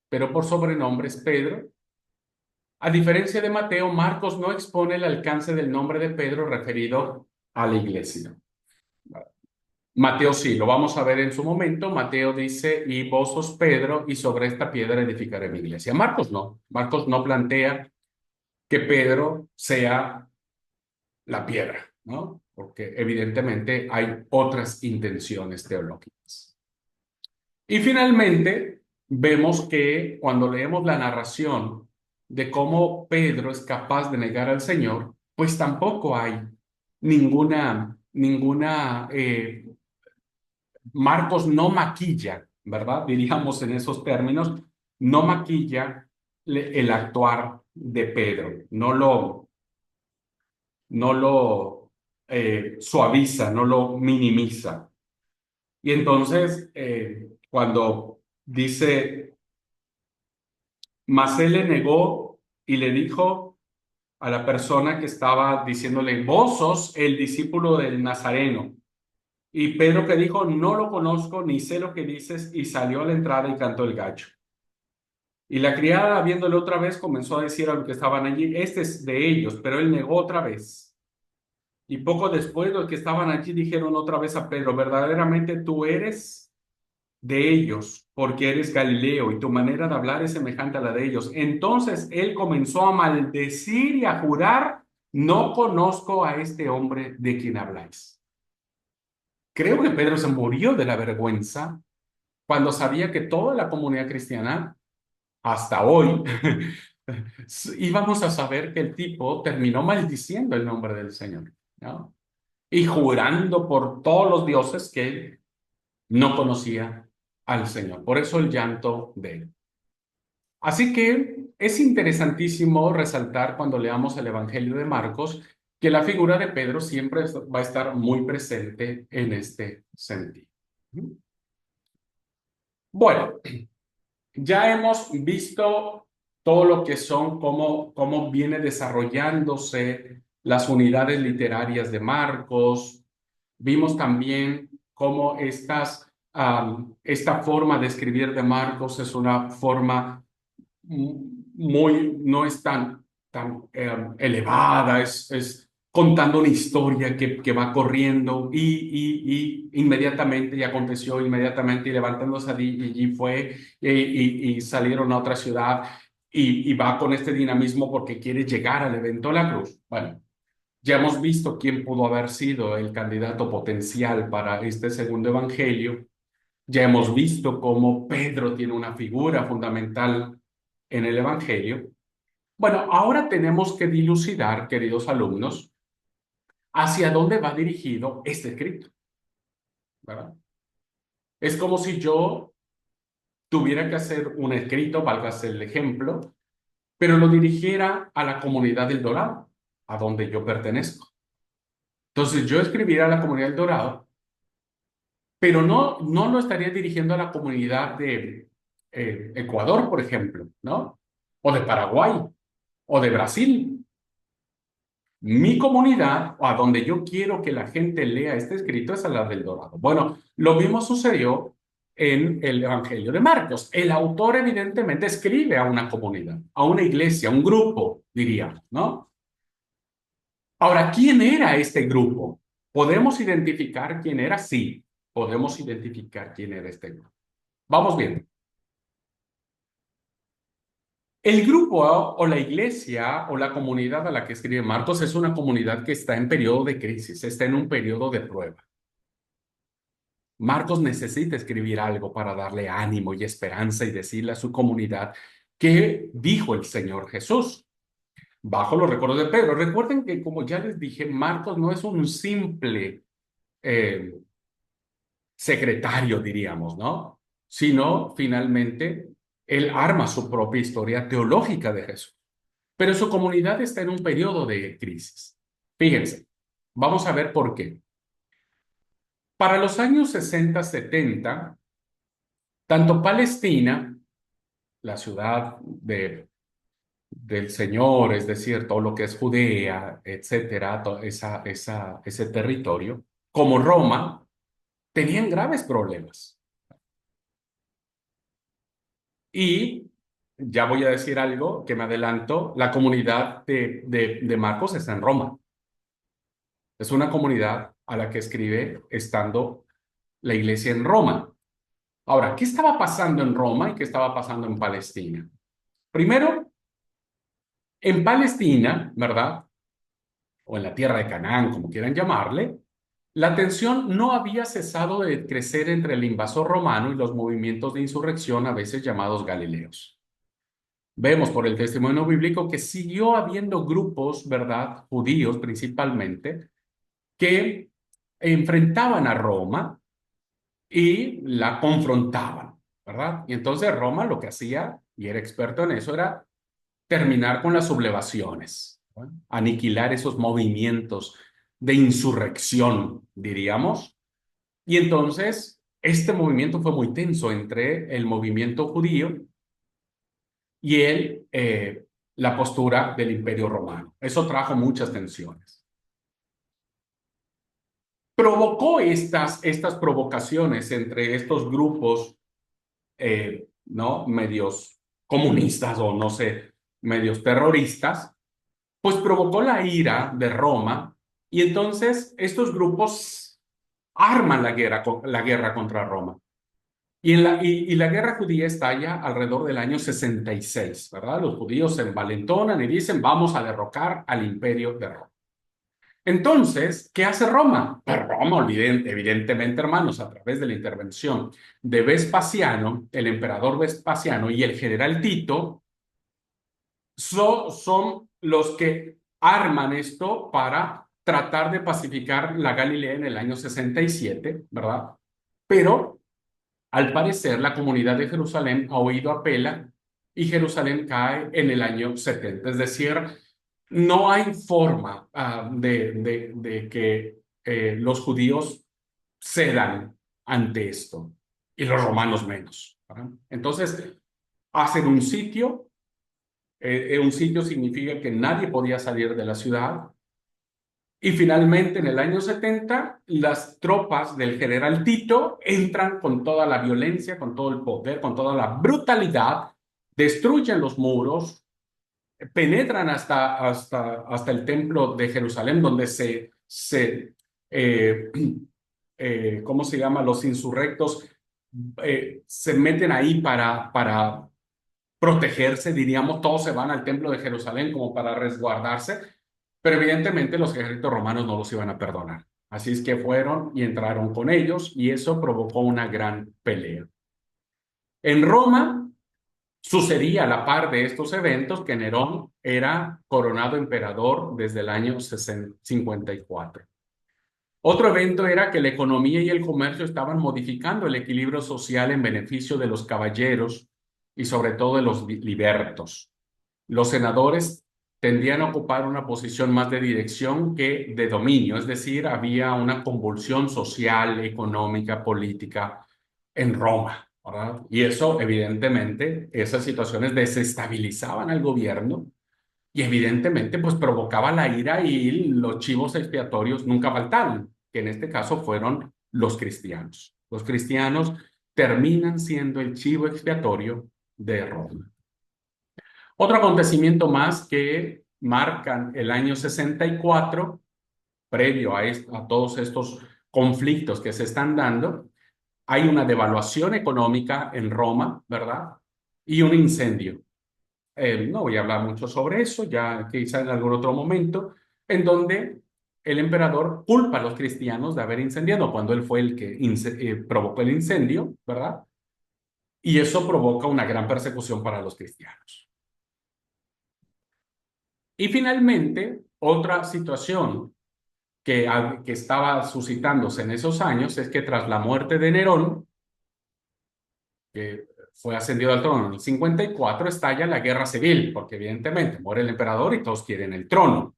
pero por sobrenombre es Pedro. A diferencia de Mateo, Marcos no expone el alcance del nombre de Pedro referido a la iglesia. Mateo sí, lo vamos a ver en su momento. Mateo dice: y vos sos Pedro, y sobre esta piedra edificaré mi iglesia. Marcos no. Marcos no plantea que Pedro sea la piedra, ¿no? Porque evidentemente hay otras intenciones teológicas. Y finalmente, vemos que cuando leemos la narración de cómo Pedro es capaz de negar al Señor, pues tampoco hay ninguna Marcos no maquilla, ¿verdad? Diríamos en esos términos, no maquilla el actuar de Pedro, no lo suaviza, no lo minimiza. Y entonces, cuando dice: mas él le negó y le dijo a la persona que estaba diciéndole: vos sos el discípulo del Nazareno. Y Pedro, que dijo: no lo conozco ni sé lo que dices, y salió a la entrada y cantó el gallo. Y la criada, viéndole otra vez, comenzó a decir a los que estaban allí: este es de ellos. Pero él negó otra vez. Y poco después los que estaban allí dijeron otra vez a Pedro: verdaderamente tú eres de ellos, porque eres Galileo, y tu manera de hablar es semejante a la de ellos. Entonces él comenzó a maldecir y a jurar: no conozco a este hombre de quien habláis. Creo que Pedro se murió de la vergüenza cuando sabía que toda la comunidad cristiana, hasta hoy, íbamos a saber que el tipo terminó maldiciendo el nombre del Señor, ¿no? Y jurando por todos los dioses que él no conocía al Señor. Por eso el llanto de él. Así que es interesantísimo resaltar cuando leamos el Evangelio de Marcos que la figura de Pedro siempre va a estar muy presente en este sentido. Bueno, ya hemos visto todo lo que son, cómo viene desarrollándose las unidades literarias de Marcos. Vimos también cómo esta forma de escribir de Marcos es una forma no es tan elevada, es contando una historia que va corriendo y inmediatamente, y aconteció inmediatamente, y levantándose allí fue, y salieron a otra ciudad, y va con este dinamismo porque quiere llegar al evento de la cruz. Bueno, ya hemos visto quién pudo haber sido el candidato potencial para este segundo evangelio. Ya hemos visto cómo Pedro tiene una figura fundamental en el Evangelio. Bueno, ahora tenemos que dilucidar, queridos alumnos, hacia dónde va dirigido este escrito, ¿verdad? Es como si yo tuviera que hacer un escrito, válgase el ejemplo, pero lo dirigiera a la comunidad del Dorado, a donde yo pertenezco. Entonces yo escribiera a la comunidad del Dorado, pero no lo estaría dirigiendo a la comunidad de Ecuador, por ejemplo, ¿no? O de Paraguay, o de Brasil. Mi comunidad, o a donde yo quiero que la gente lea este escrito, es a la del Dorado. Bueno, lo mismo sucedió en el Evangelio de Marcos. El autor evidentemente escribe a una comunidad, a una iglesia, a un grupo, diríamos, ¿no? Ahora, ¿quién era este grupo? ¿Podemos identificar quién era? Sí, podemos identificar quién era este grupo. Vamos bien. El grupo o la iglesia o la comunidad a la que escribe Marcos es una comunidad que está en periodo de crisis, está en un periodo de prueba. Marcos necesita escribir algo para darle ánimo y esperanza y decirle a su comunidad qué dijo el Señor Jesús bajo los recuerdos de Pedro. Recuerden que, como ya les dije, Marcos no es un simple eh, secretario, diríamos, ¿no? Sino, finalmente, él arma su propia historia teológica de Jesús. Pero su comunidad está en un periodo de crisis. Fíjense, vamos a ver por qué. Para los años 60, 70, tanto Palestina, la ciudad del Señor, es decir, todo lo que es Judea, etcétera, todo ese territorio, como Roma, tenían graves problemas. Y ya voy a decir algo que me adelanto, la comunidad de Marcos está en Roma. Es una comunidad a la que escribe estando la iglesia en Roma. Ahora, ¿qué estaba pasando en Roma y qué estaba pasando en Palestina? Primero, en Palestina, ¿verdad? O en la tierra de Canaán, como quieran llamarle, la tensión no había cesado de crecer entre el invasor romano y los movimientos de insurrección, a veces llamados galileos. Vemos por el testimonio bíblico que siguió habiendo grupos, ¿verdad? Judíos principalmente, que enfrentaban a Roma y la confrontaban, ¿verdad? Y entonces Roma lo que hacía, y era experto en eso, era terminar con las sublevaciones, ¿no? Aniquilar esos movimientos de insurrección, diríamos. Y entonces este movimiento fue muy tenso entre el movimiento judío y la postura del Imperio Romano. Eso trajo muchas tensiones. Provocó estas provocaciones entre estos grupos, ¿no? Medios comunistas o no sé, medios terroristas, pues provocó la ira de Roma y entonces estos grupos arman la guerra contra Roma. Y la guerra judía estalla alrededor del año 66, ¿verdad? Los judíos se envalentonan y dicen, vamos a derrocar al imperio de Roma. Entonces, ¿qué hace Roma? Pues Roma, evidentemente, hermanos, a través de la intervención de Vespasiano, el emperador Vespasiano y el general Tito, son los que arman esto para tratar de pacificar la Galilea en el año 67, ¿verdad? Pero al parecer la comunidad de Jerusalén ha oído apela y Jerusalén cae en el año 70. Es decir, no hay forma de que los judíos cedan ante esto y los romanos menos, ¿verdad? Entonces, hacen un sitio. Un sitio significa que nadie podía salir de la ciudad. Y finalmente, en el año 70, las tropas del general Tito entran con toda la violencia, con todo el poder, con toda la brutalidad, destruyen los muros, penetran hasta el templo de Jerusalén, donde eh, ¿cómo se llama? Los insurrectos se meten ahí para protegerse, diríamos, todos se van al templo de Jerusalén como para resguardarse, pero evidentemente los ejércitos romanos no los iban a perdonar. Así es que fueron y entraron con ellos y eso provocó una gran pelea. En Roma sucedía a la par de estos eventos que Nerón era coronado emperador desde el año 54. Otro evento era que la economía y el comercio estaban modificando el equilibrio social en beneficio de los caballeros y sobre todo de los libertos. Los senadores tendían a ocupar una posición más de dirección que de dominio, es decir, había una convulsión social, económica, política en Roma, ¿verdad? Y eso, evidentemente, esas situaciones desestabilizaban al gobierno y evidentemente pues provocaba la ira y los chivos expiatorios nunca faltaron, que en este caso fueron los cristianos. Los cristianos terminan siendo el chivo expiatorio de Roma. Otro acontecimiento más que marcan el año 64, previo a todos estos conflictos que se están dando, hay una devaluación económica en Roma, ¿verdad? Y un incendio. No voy a hablar mucho sobre eso, ya quizá en algún otro momento, en donde el emperador culpa a los cristianos de haber incendiado, cuando él fue el que provocó el incendio, ¿verdad? Y eso provoca una gran persecución para los cristianos. Y finalmente, otra situación que estaba suscitándose en esos años es que tras la muerte de Nerón, que fue ascendido al trono en el 54, estalla la guerra civil, porque evidentemente muere el emperador y todos quieren el trono,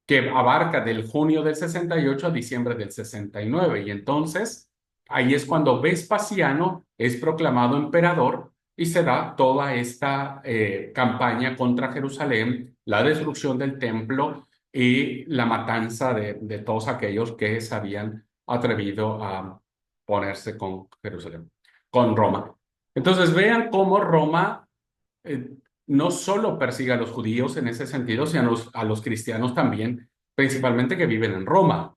que abarca del junio del 68 a diciembre del 69. Y entonces, ahí es cuando Vespasiano es proclamado emperador y se da toda esta campaña contra Jerusalén, la destrucción del templo y la matanza de todos aquellos que se habían atrevido a ponerse con Jerusalén, con Roma. Entonces, vean cómo Roma eh, no solo persigue a los judíos en ese sentido, sino a los cristianos también, principalmente que viven en Roma.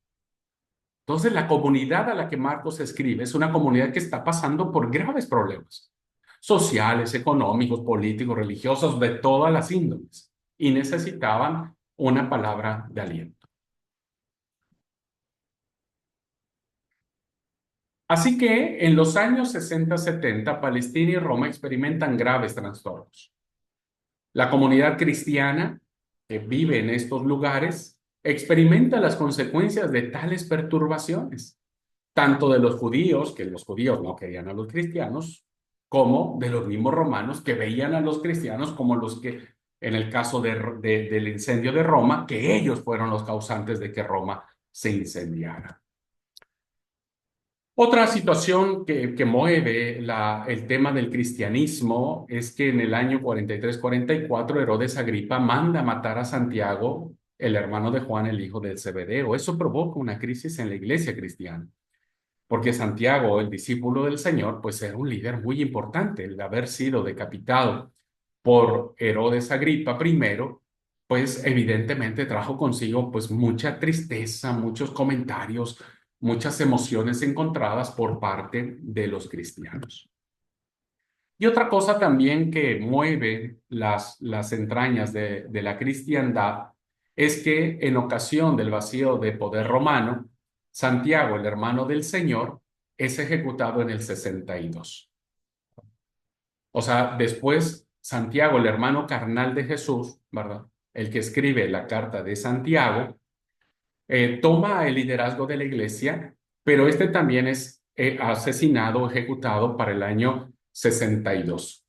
Entonces, la comunidad a la que Marcos escribe es una comunidad que está pasando por graves problemas sociales, económicos, políticos, religiosos, de todas las índoles, y necesitaban una palabra de aliento. Así que en los años 60-70, Palestina y Roma experimentan graves trastornos. La comunidad cristiana que vive en estos lugares experimenta las consecuencias de tales perturbaciones, tanto de los judíos, que los judíos no querían a los cristianos, como de los mismos romanos que veían a los cristianos como los que, en el caso del incendio de Roma, que ellos fueron los causantes de que Roma se incendiara. Otra situación que mueve el tema del cristianismo es que en el año 43-44 Herodes Agripa manda matar a Santiago, el hermano de Juan, el hijo del Zebedeo. Eso provoca una crisis en la iglesia cristiana, porque Santiago, el discípulo del Señor, pues era un líder muy importante. El haber sido decapitado por Herodes Agripa primero, pues evidentemente trajo consigo pues mucha tristeza, muchos comentarios, muchas emociones encontradas por parte de los cristianos. Y otra cosa también que mueve las entrañas de la cristiandad es que en ocasión del vacío de poder romano, Santiago, el hermano del Señor, es ejecutado en el 62. O sea, después Santiago, el hermano carnal de Jesús, ¿verdad? El que escribe la carta de Santiago, toma el liderazgo de la iglesia, pero este también es asesinado, ejecutado para el año 62.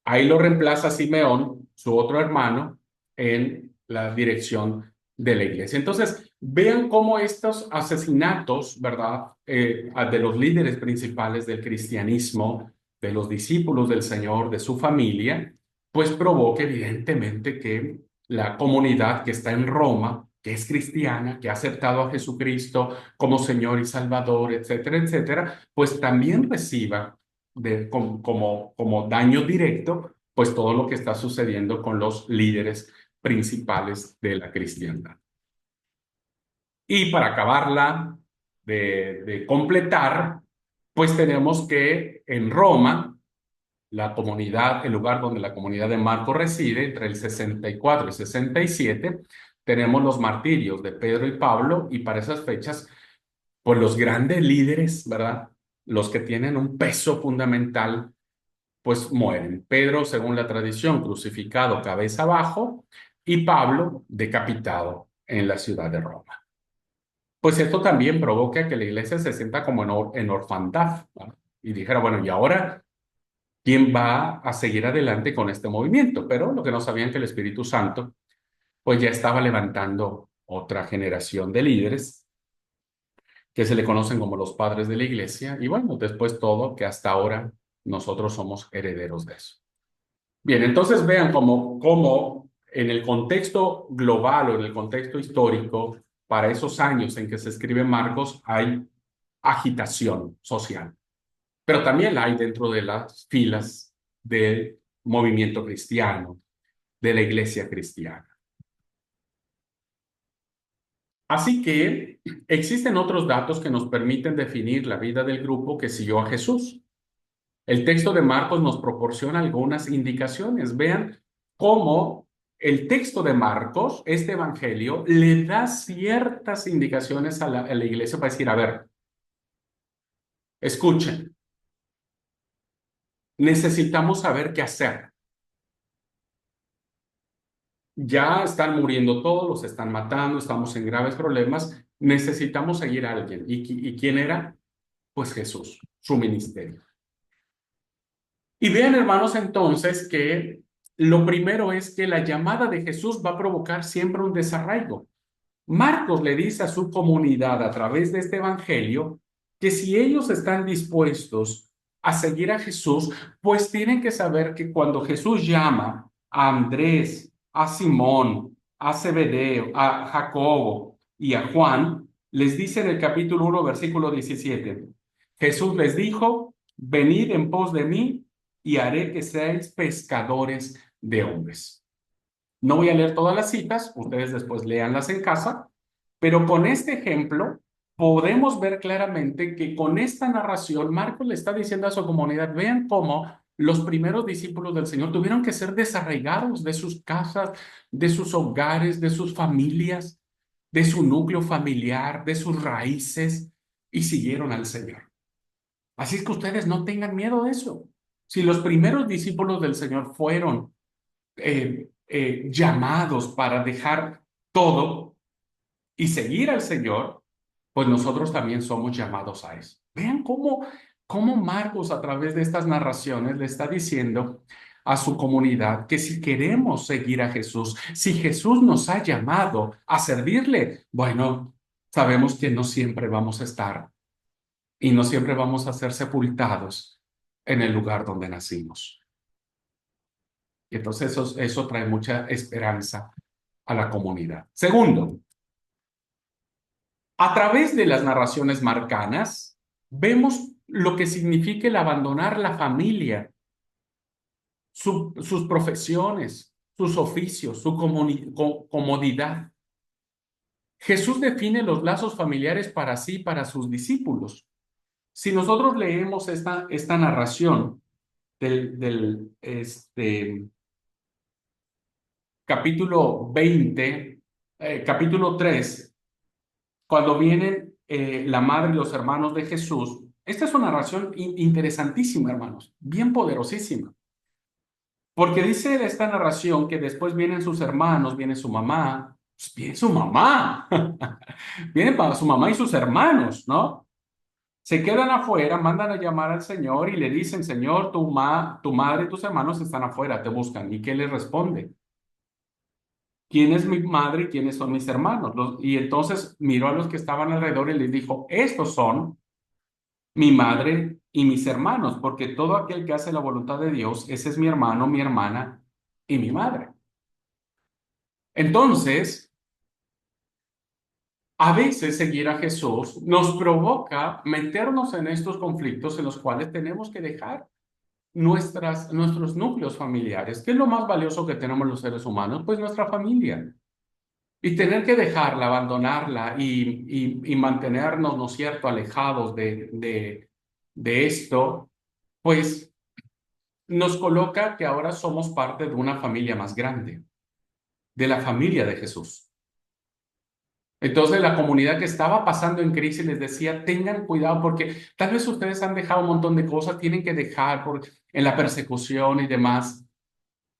Ahí lo reemplaza Simeón, su otro hermano, en la dirección de la iglesia. Entonces, vean cómo estos asesinatos, ¿verdad? De los líderes principales del cristianismo, de los discípulos del Señor, de su familia, pues provoca evidentemente que la comunidad que está en Roma, que es cristiana, que ha aceptado a Jesucristo como Señor y Salvador, etcétera, etcétera, pues también reciba como daño directo, pues todo lo que está sucediendo con los líderes principales de la cristiandad. Y para acabarla de completar, pues tenemos que en Roma, la comunidad, el lugar donde la comunidad de Marcos reside, entre el 64 y 67, tenemos los martirios de Pedro y Pablo, y para esas fechas, pues los grandes líderes, ¿verdad? Los que tienen un peso fundamental pues mueren. Pedro, según la tradición, crucificado cabeza abajo y Pablo decapitado en la ciudad de Roma. Pues esto también provoca que la iglesia se sienta como en orfandad, ¿no? Y dijera, bueno, ¿y ahora quién va a seguir adelante con este movimiento? Pero lo que no sabían que el Espíritu Santo pues ya estaba levantando otra generación de líderes que se le conocen como los padres de la iglesia y bueno, después todo que hasta ahora nosotros somos herederos de eso. Bien, entonces vean cómo en el contexto global o en el contexto histórico, para esos años en que se escribe Marcos, hay agitación social, pero también la hay dentro de las filas del movimiento cristiano, de la iglesia cristiana. Así que existen otros datos que nos permiten definir la vida del grupo que siguió a Jesús. El texto de Marcos nos proporciona algunas indicaciones. Vean cómo el texto de Marcos, este evangelio, le da ciertas indicaciones a la iglesia para decir, a ver, escuchen, necesitamos saber qué hacer. Ya están muriendo todos, los están matando, estamos en graves problemas, necesitamos seguir a alguien. ¿Y quién era? Pues Jesús, su ministerio. Y vean, hermanos, entonces que lo primero es que la llamada de Jesús va a provocar siempre un desarraigo. Marcos le dice a su comunidad a través de este evangelio que si ellos están dispuestos a seguir a Jesús, pues tienen que saber que cuando Jesús llama a Andrés, a Simón, a Zebedeo, a Jacobo y a Juan, les dice en el capítulo 1, versículo 17, Jesús les dijo, venid en pos de mí y haré que seáis pescadores de hombres. No voy a leer todas las citas, ustedes después léanlas en casa, pero con este ejemplo podemos ver claramente que con esta narración Marcos le está diciendo a su comunidad, vean cómo los primeros discípulos del Señor tuvieron que ser desarraigados de sus casas, de sus hogares, de sus familias, de su núcleo familiar, de sus raíces, y siguieron al Señor. Así es que ustedes no tengan miedo de eso. Si los primeros discípulos del Señor fueron llamados para dejar todo y seguir al Señor, pues nosotros también somos llamados a eso. Vean cómo Marcos a través de estas narraciones le está diciendo a su comunidad que si queremos seguir a Jesús, si Jesús nos ha llamado a servirle, bueno, sabemos que no siempre vamos a estar y no siempre vamos a ser sepultados en el lugar donde nacimos. Y entonces eso trae mucha esperanza a la comunidad. Segundo, a través de las narraciones marcanas, vemos lo que significa el abandonar la familia, sus profesiones, sus oficios, su comodidad. Jesús define los lazos familiares para sí y para sus discípulos. Si nosotros leemos esta narración del capítulo 20 capítulo 3, cuando vienen la madre y los hermanos de Jesús. Esta es una narración interesantísima, hermanos, bien poderosísima. Porque dice esta narración que después vienen sus hermanos, viene su mamá, pues viene su mamá, viene para su mamá y sus hermanos, ¿no? Se quedan afuera, mandan a llamar al Señor y le dicen, Señor, tu madre y tus hermanos están afuera, te buscan. ¿Y qué les responde? ¿Quién es mi madre y quiénes son mis hermanos? Y entonces miró a los que estaban alrededor y les dijo, estos son mi madre y mis hermanos, porque todo aquel que hace la voluntad de Dios, ese es mi hermano, mi hermana y mi madre. Entonces, a veces seguir a Jesús nos provoca meternos en estos conflictos en los cuales tenemos que dejar nuestros núcleos familiares. ¿Qué es lo más valioso que tenemos los seres humanos? Pues nuestra familia. Y tener que dejarla, abandonarla y mantenernos, ¿no es cierto?, alejados de esto, pues nos coloca que ahora somos parte de una familia más grande, de la familia de Jesús. Entonces la comunidad que estaba pasando en crisis les decía, tengan cuidado porque tal vez ustedes han dejado un montón de cosas, tienen que dejar en la persecución y demás,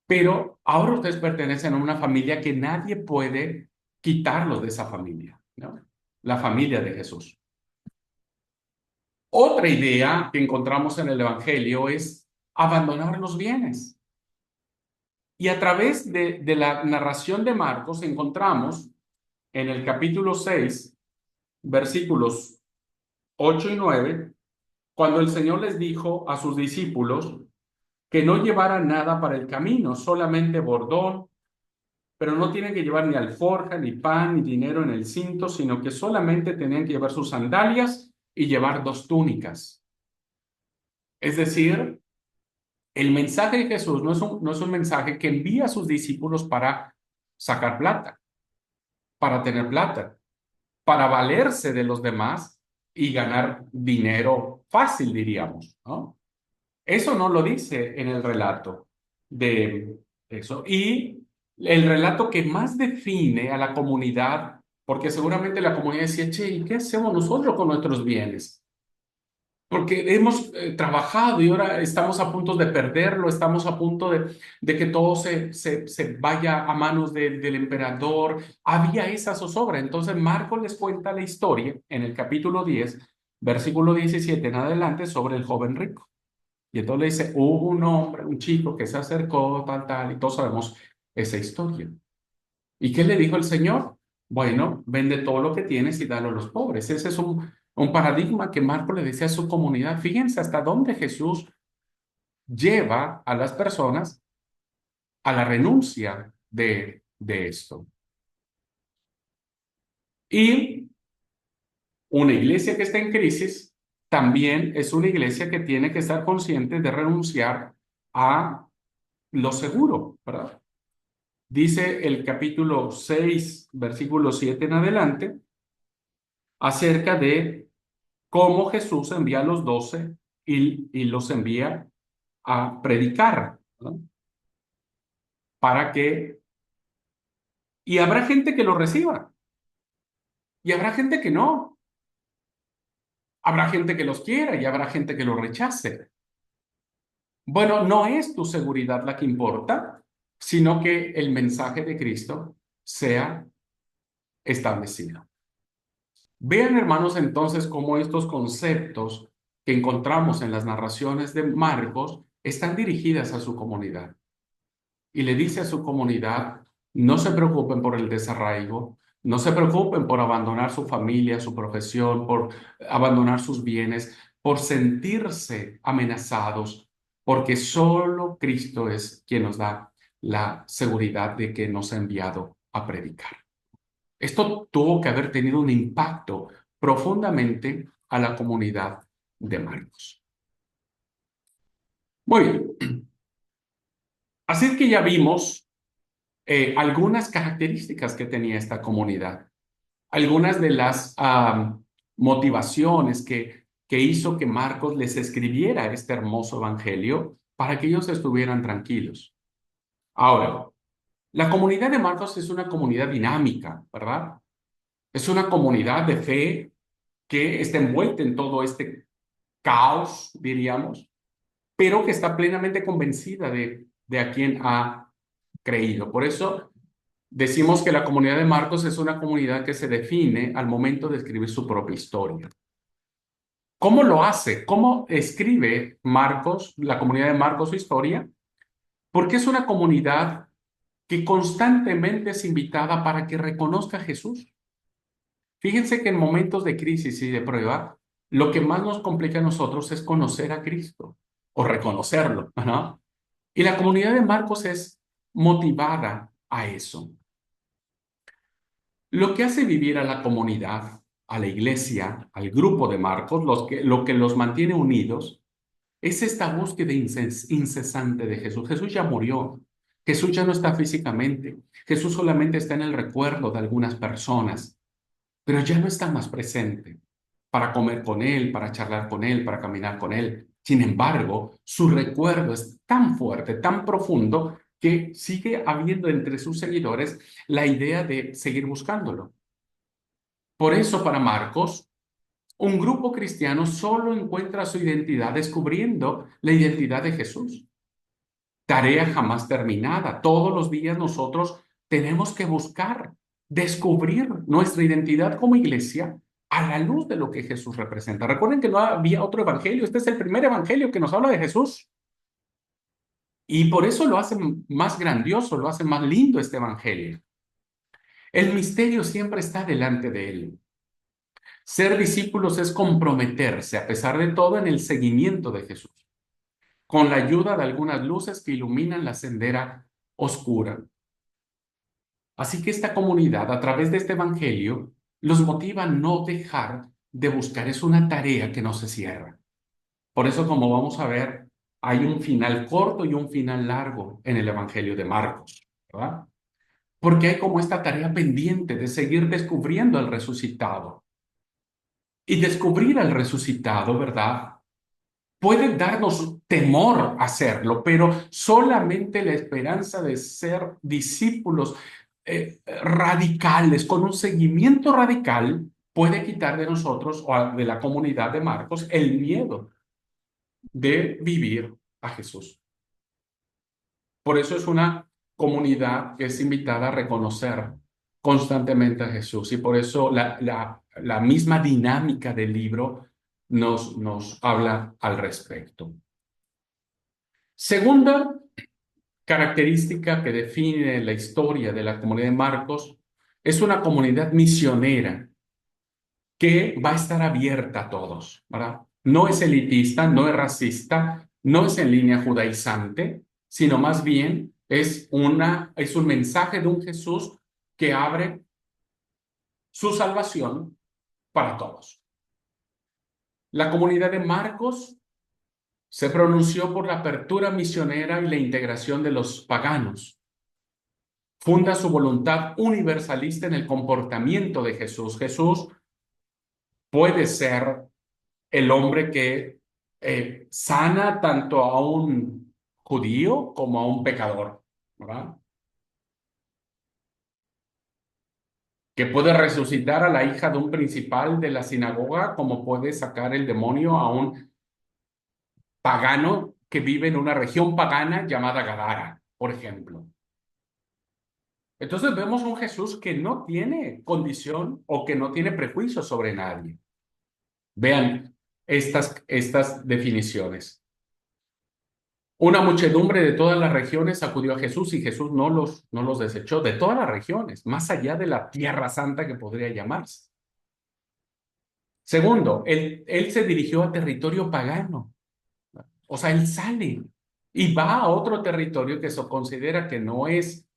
pero ahora ustedes pertenecen a una familia que nadie puede quitarlos de esa familia, ¿no? La familia de Jesús. Otra idea que encontramos en el Evangelio es abandonar los bienes. Y a través de la narración de Marcos encontramos en el capítulo 6, versículos 8 y 9, cuando el Señor les dijo a sus discípulos que no llevaran nada para el camino, solamente bordón, pero no tienen que llevar ni alforja, ni pan, ni dinero en el cinto, sino que solamente tenían que llevar sus sandalias y llevar 2 túnicas. Es decir, el mensaje de Jesús no es un mensaje que envía a sus discípulos para sacar plata, para tener plata, para valerse de los demás y ganar dinero fácil, diríamos, ¿no? Eso no lo dice en el relato de eso. Y el relato que más define a la comunidad, porque seguramente la comunidad decía, che, ¿y qué hacemos nosotros con nuestros bienes? Porque hemos trabajado y ahora estamos a punto de perderlo, estamos a punto de que todo se vaya a manos del emperador. Había esa zozobra. Entonces Marcos les cuenta la historia en el capítulo 10, versículo 17 en adelante, sobre el joven rico. Y entonces le dice, hubo un hombre, un chico que se acercó, tal, tal, y todos sabemos esa historia. ¿Y qué le dijo el Señor? Bueno, vende todo lo que tienes y dalo a los pobres. Ese es un paradigma que Marco le decía a su comunidad. Fíjense hasta dónde Jesús lleva a las personas a la renuncia de esto. Y una iglesia que está en crisis también es una iglesia que tiene que estar consciente de renunciar a lo seguro, ¿verdad? Dice el capítulo 6, versículo 7 en adelante, acerca de cómo Jesús envía a los 12 y los envía a predicar, ¿no? Para que, y habrá gente que lo reciba, y habrá gente que no, habrá gente que los quiera y habrá gente que lo rechace. Bueno, no es tu seguridad la que importa, sino que el mensaje de Cristo sea establecido. Vean, hermanos, entonces cómo estos conceptos que encontramos en las narraciones de Marcos están dirigidas a su comunidad. Y le dice a su comunidad, no se preocupen por el desarraigo, no se preocupen por abandonar su familia, su profesión, por abandonar sus bienes, por sentirse amenazados, porque solo Cristo es quien nos da la seguridad de que nos ha enviado a predicar. Esto tuvo que haber tenido un impacto profundamente a la comunidad de Marcos. Muy bien. Así que ya vimos algunas características que tenía esta comunidad, algunas de las motivaciones que hizo que Marcos les escribiera este hermoso evangelio para que ellos estuvieran tranquilos. Ahora, La comunidad de Marcos es una comunidad dinámica, ¿verdad? Es una comunidad de fe que está envuelta en todo este caos, diríamos, pero que está plenamente convencida de a quién ha creído. Por eso decimos que la comunidad de Marcos es una comunidad que se define al momento de escribir su propia historia. ¿Cómo lo hace? ¿Cómo escribe Marcos, la comunidad de Marcos, su historia? Porque es una comunidad que constantemente es invitada para que reconozca a Jesús. Fíjense que en momentos de crisis y de prueba, lo que más nos complica a nosotros es conocer a Cristo o reconocerlo, ¿no? Y la comunidad de Marcos es motivada a eso. Lo que hace vivir a la comunidad, a la iglesia, al grupo de Marcos, lo que los mantiene unidos, es esta búsqueda incesante de Jesús. Jesús ya murió. Jesús ya no está físicamente. Jesús solamente está en el recuerdo de algunas personas, pero ya no está más presente para comer con Él, para charlar con Él, para caminar con Él. Sin embargo, su recuerdo es tan fuerte, tan profundo, que sigue habiendo entre sus seguidores la idea de seguir buscándolo. Por eso, para Marcos, un grupo cristiano solo encuentra su identidad descubriendo la identidad de Jesús. Tarea jamás terminada. Todos los días nosotros tenemos que buscar, descubrir nuestra identidad como iglesia a la luz de lo que Jesús representa. Recuerden que no había otro evangelio. Este es el primer evangelio que nos habla de Jesús. Y por eso lo hace más grandioso, lo hace más lindo este evangelio. El misterio siempre está delante de él. Ser discípulos es comprometerse, a pesar de todo, en el seguimiento de Jesús, con la ayuda de algunas luces que iluminan la sendera oscura. Así que esta comunidad, a través de este evangelio, los motiva a no dejar de buscar. Es una tarea que no se cierra. Por eso, como vamos a ver, hay un final corto y un final largo en el evangelio de Marcos, ¿verdad? Porque hay como esta tarea pendiente de seguir descubriendo al resucitado. Y descubrir al resucitado, ¿verdad? Puede darnos temor hacerlo, pero solamente la esperanza de ser discípulos radicales, con un seguimiento radical, puede quitar de nosotros o de la comunidad de Marcos el miedo de vivir a Jesús. Por eso es una comunidad que es invitada a reconocer constantemente a Jesús, y por eso la misma dinámica del libro nos habla al respecto. Segunda característica que define la historia de la comunidad de Marcos es una comunidad misionera que va a estar abierta a todos, ¿verdad? No es elitista, no es racista, no es en línea judaizante, sino más bien es un mensaje de un Jesús que abre su salvación para todos. La comunidad de Marcos se pronunció por la apertura misionera y la integración de los paganos. Funda su voluntad universalista en el comportamiento de Jesús. Jesús puede ser el hombre que sana tanto a un judío como a un pecador, ¿verdad? Que puede resucitar a la hija de un principal de la sinagoga, como puede sacar el demonio a un pagano que vive en una región pagana llamada Gadara, por ejemplo. Entonces vemos un Jesús que no tiene condición o que no tiene prejuicios sobre nadie. Vean estas definiciones. Una muchedumbre de todas las regiones acudió a Jesús y Jesús no los desechó, de todas las regiones, más allá de la Tierra Santa que podría llamarse. Segundo, él se dirigió a territorio pagano. O sea, él sale y va a otro territorio que se considera que no es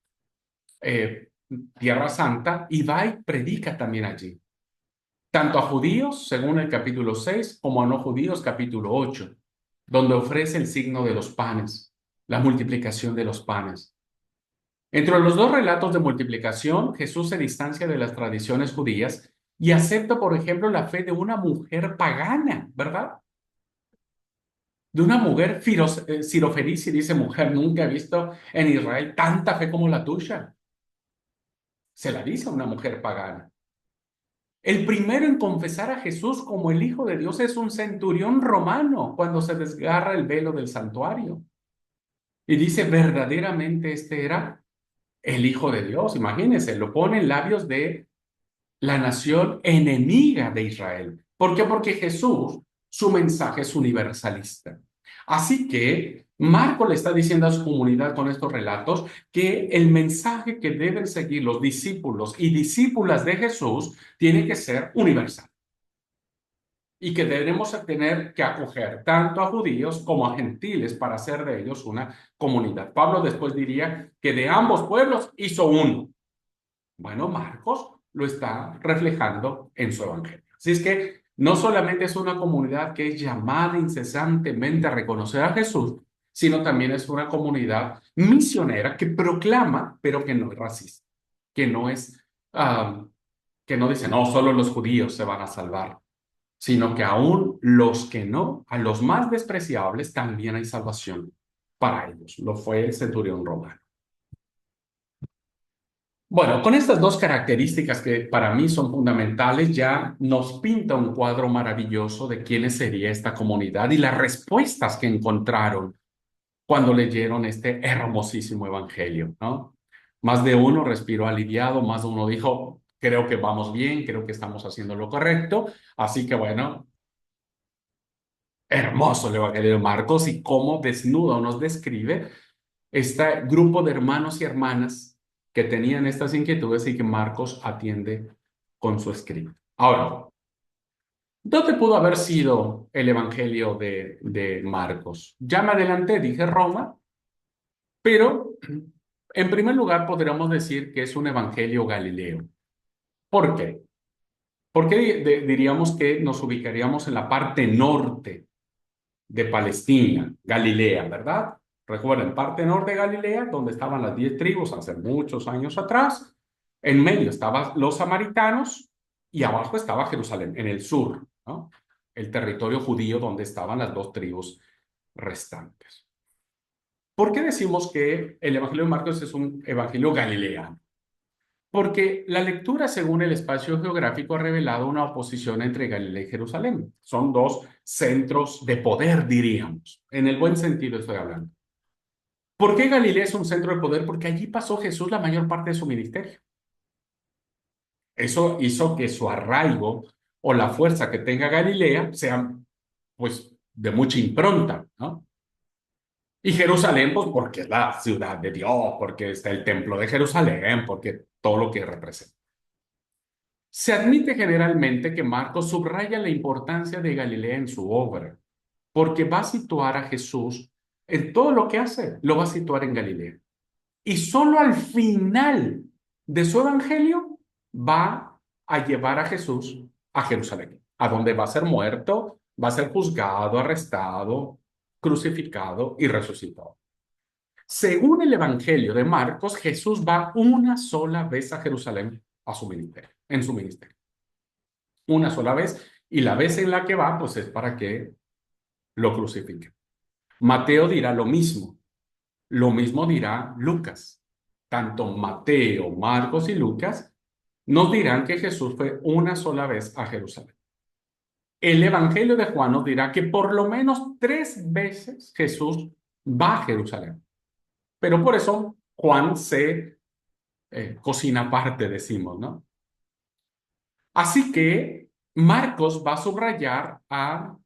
Tierra Santa, y va y predica también allí. Tanto a judíos, según el capítulo 6, como a no judíos, capítulo 8, donde ofrece el signo de los panes, la multiplicación de los panes. Entre los dos relatos de multiplicación, Jesús se distancia de las tradiciones judías y acepta, por ejemplo, la fe de una mujer pagana, ¿verdad? de una mujer sirofenicia, y dice, mujer, nunca he visto en Israel tanta fe como la tuya. Se la dice a una mujer pagana. El primero en confesar a Jesús como el Hijo de Dios es un centurión romano cuando se desgarra el velo del santuario. Y dice, verdaderamente este era el Hijo de Dios. Imagínense, lo pone en labios de la nación enemiga de Israel. ¿Por qué? Porque Jesús, su mensaje es universalista. Así que Marco le está diciendo a su comunidad con estos relatos que el mensaje que deben seguir los discípulos y discípulas de Jesús tiene que ser universal y que debemos tener que acoger tanto a judíos como a gentiles para hacer de ellos una comunidad. Pablo después diría que de ambos pueblos hizo uno. Bueno, Marcos lo está reflejando en su evangelio. Así es que no solamente es una comunidad que es llamada incesantemente a reconocer a Jesús, sino también es una comunidad misionera que proclama, pero que no es racista, que no es, que no dice, no, solo los judíos se van a salvar, sino que aún los que no, a los más despreciables, también hay salvación para ellos. Lo fue el centurión romano. Bueno, con estas dos características que para mí son fundamentales, ya nos pinta un cuadro maravilloso de quiénes sería esta comunidad y las respuestas que encontraron cuando leyeron este hermosísimo evangelio, ¿no? Más de uno respiró aliviado, más de uno dijo, creo que vamos bien, creo que estamos haciendo lo correcto, así que bueno, hermoso el evangelio de Marcos y cómo desnuda o nos describe este grupo de hermanos y hermanas que tenían estas inquietudes y que Marcos atiende con su escrito. Ahora, ¿dónde pudo haber sido el evangelio de Marcos? Ya me adelanté, dije Roma, pero en primer lugar podríamos decir que es un evangelio galileo. ¿Por qué? Porque diríamos que nos ubicaríamos en la parte norte de Palestina, Galilea, ¿verdad? Recuerden, parte norte de Galilea, donde estaban las 10 tribus hace muchos años atrás. En medio estaban los samaritanos y abajo estaba Jerusalén, en el sur, ¿no? El territorio judío donde estaban las dos tribus restantes. ¿Por qué decimos que el Evangelio de Marcos es un evangelio galileano? Porque la lectura según el espacio geográfico ha revelado una oposición entre Galilea y Jerusalén. Son dos centros de poder, diríamos. En el buen sentido estoy hablando. ¿Por qué Galilea es un centro de poder? Porque allí pasó Jesús la mayor parte de su ministerio. Eso hizo que su arraigo o la fuerza que tenga Galilea sea, pues, de mucha impronta, ¿no? Y Jerusalén, pues, porque es la ciudad de Dios, porque está el templo de Jerusalén, porque todo lo que representa. Se admite generalmente que Marcos subraya la importancia de Galilea en su obra, porque va a situar a Jesús en todo lo que hace, lo va a situar en Galilea. Y solo al final de su evangelio va a llevar a Jesús a Jerusalén, a donde va a ser muerto, va a ser juzgado, arrestado, crucificado y resucitado. Según el evangelio de Marcos, Jesús va una sola vez a Jerusalén a su ministerio, en su ministerio. Una sola vez, y la vez en la que va, pues es para que lo crucifiquen. Mateo dirá lo mismo dirá Lucas. Tanto Mateo, Marcos y Lucas nos dirán que Jesús fue una sola vez a Jerusalén. El Evangelio de Juan nos dirá que por lo menos 3 veces Jesús va a Jerusalén. Pero por eso Juan se cocina aparte, decimos, ¿no? Así que Marcos va a subrayar a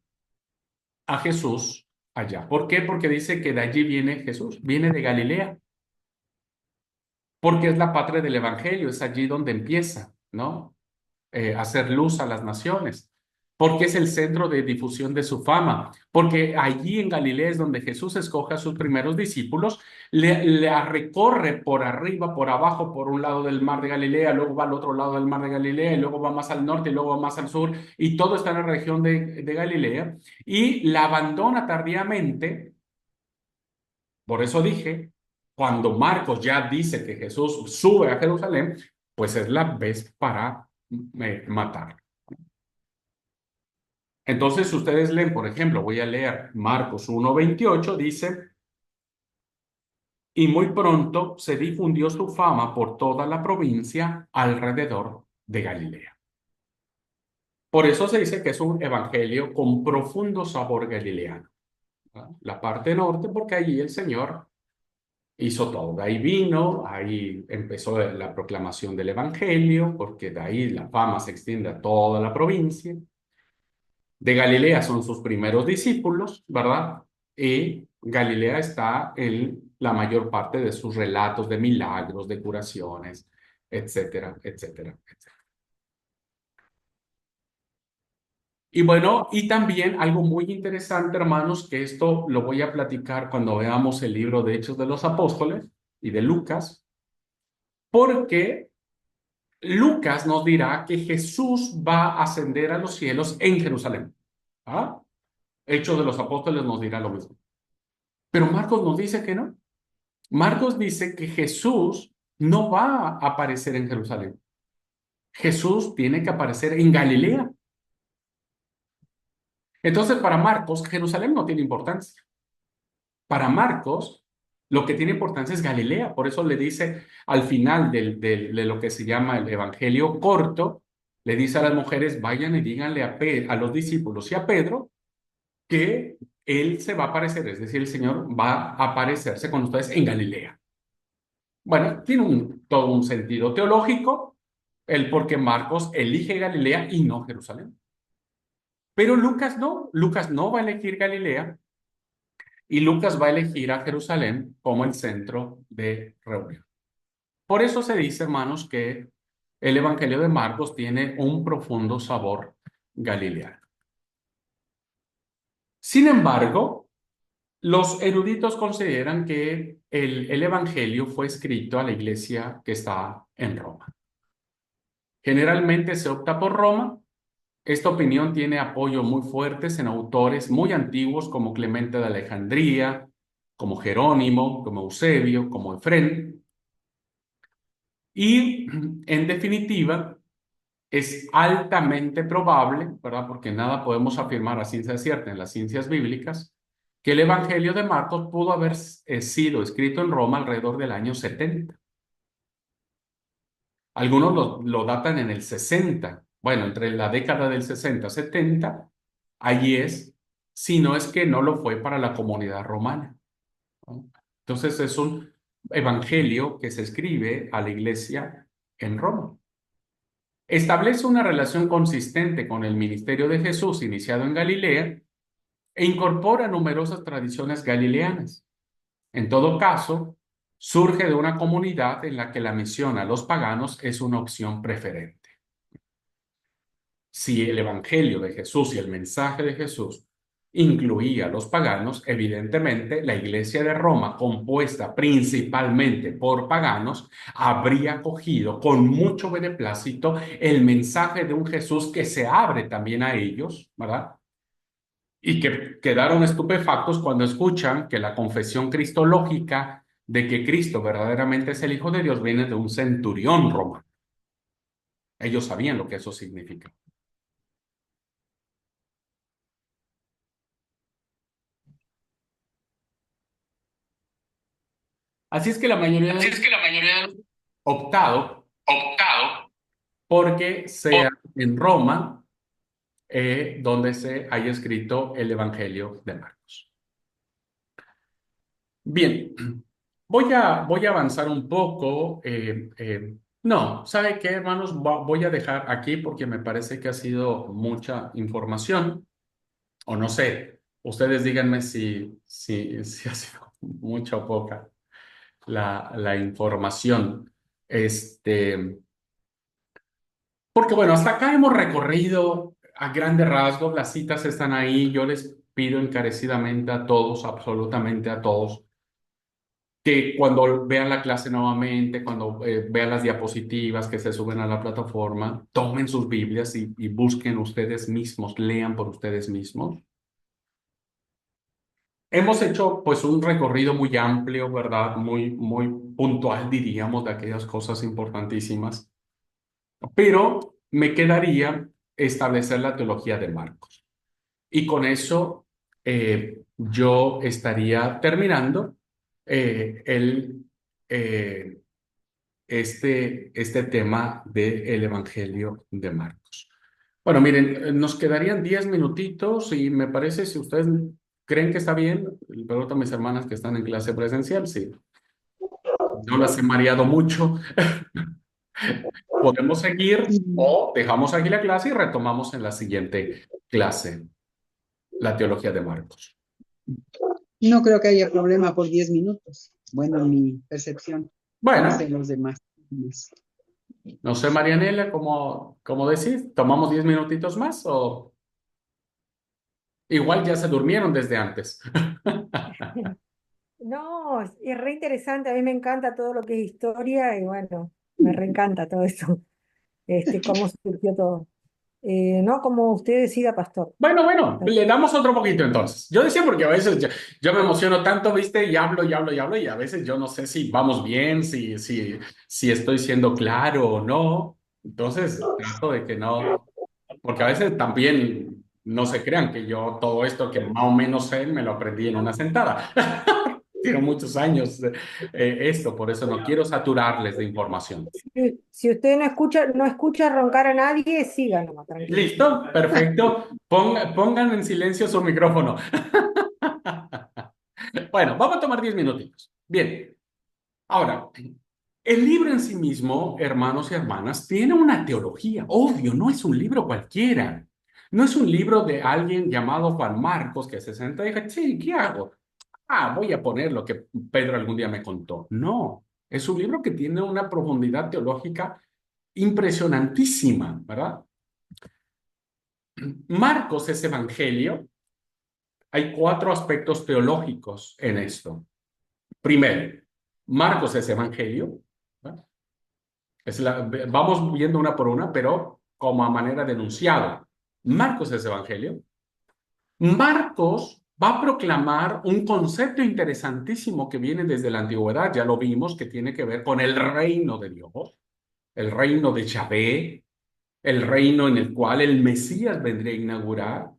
Jesús allá. ¿Por qué? Porque dice que de allí viene Jesús, viene de Galilea, porque es la patria del Evangelio, es allí donde empieza, ¿no? Hacer luz a las naciones, porque es el centro de difusión de su fama, porque allí en Galilea es donde Jesús escoge a sus primeros discípulos, le recorre por arriba, por abajo, por un lado del mar de Galilea, luego va al otro lado del mar de Galilea, y luego va más al norte, y luego va más al sur, y todo está en la región de Galilea, y la abandona tardíamente. Por eso dije, cuando Marcos ya dice que Jesús sube a Jerusalén, pues es la vez para matar. Entonces, si ustedes leen, por ejemplo, voy a leer Marcos 1:28, dice, y muy pronto se difundió su fama por toda la provincia alrededor de Galilea. Por eso se dice que es un evangelio con profundo sabor galileano. ¿No? La parte norte, porque allí el Señor hizo todo. De ahí vino, ahí empezó la proclamación del evangelio, porque de ahí la fama se extiende a toda la provincia. De Galilea son sus primeros discípulos, ¿verdad? Y Galilea está en la mayor parte de sus relatos de milagros, de curaciones, etcétera, etcétera, etcétera. Y bueno, y también algo muy interesante, hermanos, que esto lo voy a platicar cuando veamos el libro de Hechos de los Apóstoles y de Lucas, porque Lucas nos dirá que Jesús va a ascender a los cielos en Jerusalén. ¿Ah? Hechos de los Apóstoles nos dirá lo mismo. Pero Marcos nos dice que no. Marcos dice que Jesús no va a aparecer en Jerusalén. Jesús tiene que aparecer en Galilea. Entonces, para Marcos, Jerusalén no tiene importancia. Para Marcos, lo que tiene importancia es Galilea. Por eso le dice al final de lo que se llama el Evangelio corto, le dice a las mujeres, vayan y díganle a los discípulos y a Pedro que él se va a aparecer, es decir, el Señor va a aparecerse con ustedes en Galilea. Bueno, tiene todo un sentido teológico el por qué Marcos elige Galilea y no Jerusalén. Pero Lucas no va a elegir Galilea y Lucas va a elegir a Jerusalén como el centro de reunión. Por eso se dice, hermanos, que el Evangelio de Marcos tiene un profundo sabor galileano. Sin embargo, los eruditos consideran que el Evangelio fue escrito a la iglesia que está en Roma. Generalmente se opta por Roma. Esta opinión tiene apoyo muy fuertes en autores muy antiguos como Clemente de Alejandría, como Jerónimo, como Eusebio, como Efrén. Y en definitiva, es altamente probable, ¿verdad? Porque nada podemos afirmar a ciencia cierta en las ciencias bíblicas, que el Evangelio de Marcos pudo haber sido escrito en Roma alrededor del año 70. Algunos lo datan en el 60. Bueno, entre la década del 60 y 70, allí es, si no es que no lo fue para la comunidad romana, ¿no? Entonces es un evangelio que se escribe a la iglesia en Roma. Establece una relación consistente con el ministerio de Jesús iniciado en Galilea e incorpora numerosas tradiciones galileanas. En todo caso, surge de una comunidad en la que la misión a los paganos es una opción preferente. Si el evangelio de Jesús y el mensaje de Jesús incluía a los paganos, evidentemente la iglesia de Roma, compuesta principalmente por paganos, habría acogido con mucho beneplácito el mensaje de un Jesús que se abre también a ellos, ¿verdad? Y que quedaron estupefactos cuando escuchan que la confesión cristológica de que Cristo verdaderamente es el Hijo de Dios viene de un centurión romano. Ellos sabían lo que eso significa. Así es que la mayoría de optado porque sea en Roma donde se haya escrito el Evangelio de Marcos. Bien, voy a avanzar un poco. No, ¿sabe qué, hermanos? Voy a dejar aquí porque me parece que ha sido mucha información, o no sé, ustedes díganme si ha sido mucha o poca la información. Porque bueno, hasta acá hemos recorrido a grandes rasgos, las citas están ahí, yo les pido encarecidamente a todos, absolutamente a todos, que cuando vean la clase nuevamente, cuando vean las diapositivas que se suben a la plataforma, tomen sus Biblias y busquen ustedes mismos, lean por ustedes mismos. Hemos hecho pues un recorrido muy amplio, ¿verdad? Muy puntual, diríamos, de aquellas cosas importantísimas. Pero me quedaría establecer la teología de Marcos. Y con eso yo estaría terminando eh, el, eh, este tema del Evangelio de Marcos. Bueno, miren, nos quedarían 10 minutitos y me parece, si ustedes creen que está bien, le pregunto a mis hermanas que están en clase presencial, si no las he mareado mucho, podemos seguir Mm, o dejamos aquí la clase y retomamos en la siguiente clase la teología de Marcos. No creo que haya problema por 10 minutos. Bueno, en mi percepción. No sé Bueno, los demás. no sé, Marianela, ¿cómo decís? ¿Tomamos 10 minutitos más o igual ya se durmieron desde antes? No, es re interesante, a mí me encanta todo lo que es historia y bueno, me reencanta todo eso, cómo surgió todo. No, como usted decida, pastor. Bueno, le damos otro poquito entonces. Yo decía porque a veces yo me emociono tanto, ¿viste? Y hablo, y hablo, y hablo, y a veces yo no sé si vamos bien, si estoy siendo claro o no. Entonces trato de que no, porque a veces también no se crean que yo todo esto que más o menos sé me lo aprendí en una sentada. Tiene muchos años esto, por eso no quiero saturarles de información. Si usted no escucha roncar a nadie, siga nomás, tranquilo. ¿Listo? Perfecto. Pongan en silencio su micrófono. Bueno, vamos a tomar 10 minutitos. Bien, ahora, el libro en sí mismo, hermanos y hermanas, tiene una teología. Obvio, no es un libro cualquiera. No es un libro de alguien llamado Juan Marcos que se senta y dice, sí, ¿qué hago? Ah, voy a poner lo que Pedro algún día me contó. No, es un libro que tiene una profundidad teológica impresionantísima, ¿verdad? Marcos es evangelio. Hay cuatro aspectos teológicos en esto. Primero, Marcos es evangelio. ¿No? Vamos viendo una por una, pero como a manera de enunciado. Marcos es evangelio. Marcos va a proclamar un concepto interesantísimo que viene desde la antigüedad, ya lo vimos, que tiene que ver con el reino de Dios, el reino de Yahvé, el reino en el cual el Mesías vendría a inaugurar.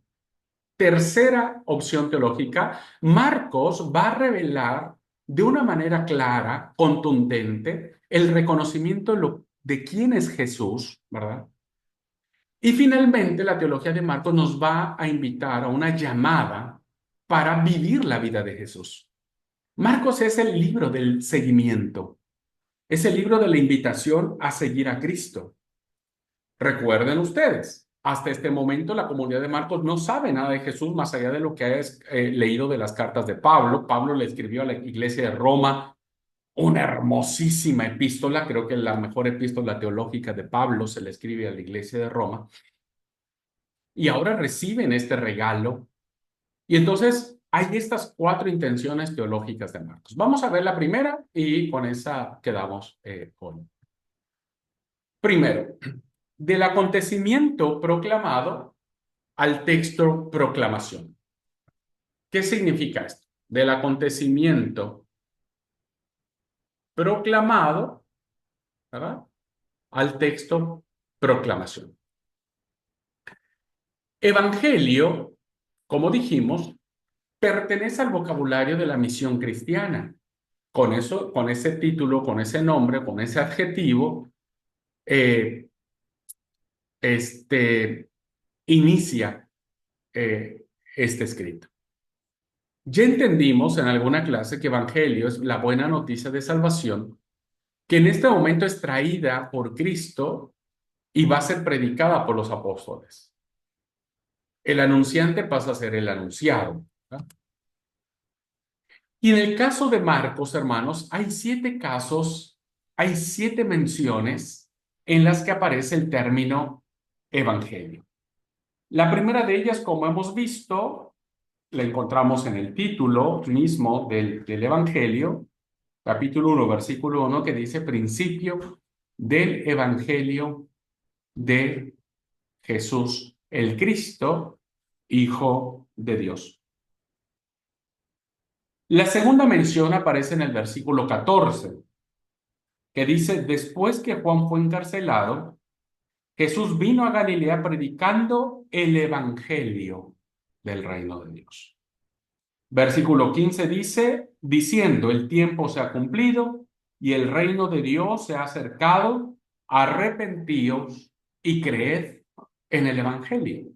Tercera opción teológica, Marcos va a revelar de una manera clara, contundente, el reconocimiento de quién es Jesús, ¿verdad? Y finalmente, la teología de Marcos nos va a invitar a una llamada para vivir la vida de Jesús. Marcos es el libro del seguimiento, es el libro de la invitación a seguir a Cristo. Recuerden ustedes, hasta este momento la comunidad de Marcos no sabe nada de Jesús más allá de lo que ha leído de las cartas de Pablo. Pablo le escribió a la iglesia de Roma una hermosísima epístola, creo que la mejor epístola teológica de Pablo se le escribe a la iglesia de Roma. Y ahora reciben este regalo. Y entonces hay estas cuatro intenciones teológicas de Marcos. Vamos a ver la primera y con esa quedamos hoy. Primero, del acontecimiento proclamado al texto proclamación. ¿Qué significa esto? Del acontecimiento proclamado, ¿verdad? Al texto proclamación. Evangelio, como dijimos, pertenece al vocabulario de la misión cristiana. Con eso, con ese título, con ese nombre, con ese adjetivo, eh, este, inicia este escrito. Ya entendimos en alguna clase que Evangelio es la buena noticia de salvación, que en este momento es traída por Cristo y va a ser predicada por los apóstoles. El anunciante pasa a ser el anunciado. ¿No? Y en el caso de Marcos, hermanos, hay 7 casos, hay 7 menciones en las que aparece el término evangelio. La primera de ellas, como hemos visto, la encontramos en el título mismo del Evangelio, capítulo 1, versículo 1, que dice principio del Evangelio de Jesús, el Cristo, Hijo de Dios. La segunda mención aparece en el versículo 14, que dice, después que Juan fue encarcelado, Jesús vino a Galilea predicando el Evangelio del reino de Dios. Versículo 15 dice, diciendo, el tiempo se ha cumplido y el reino de Dios se ha acercado, arrepentíos y creed en el Evangelio.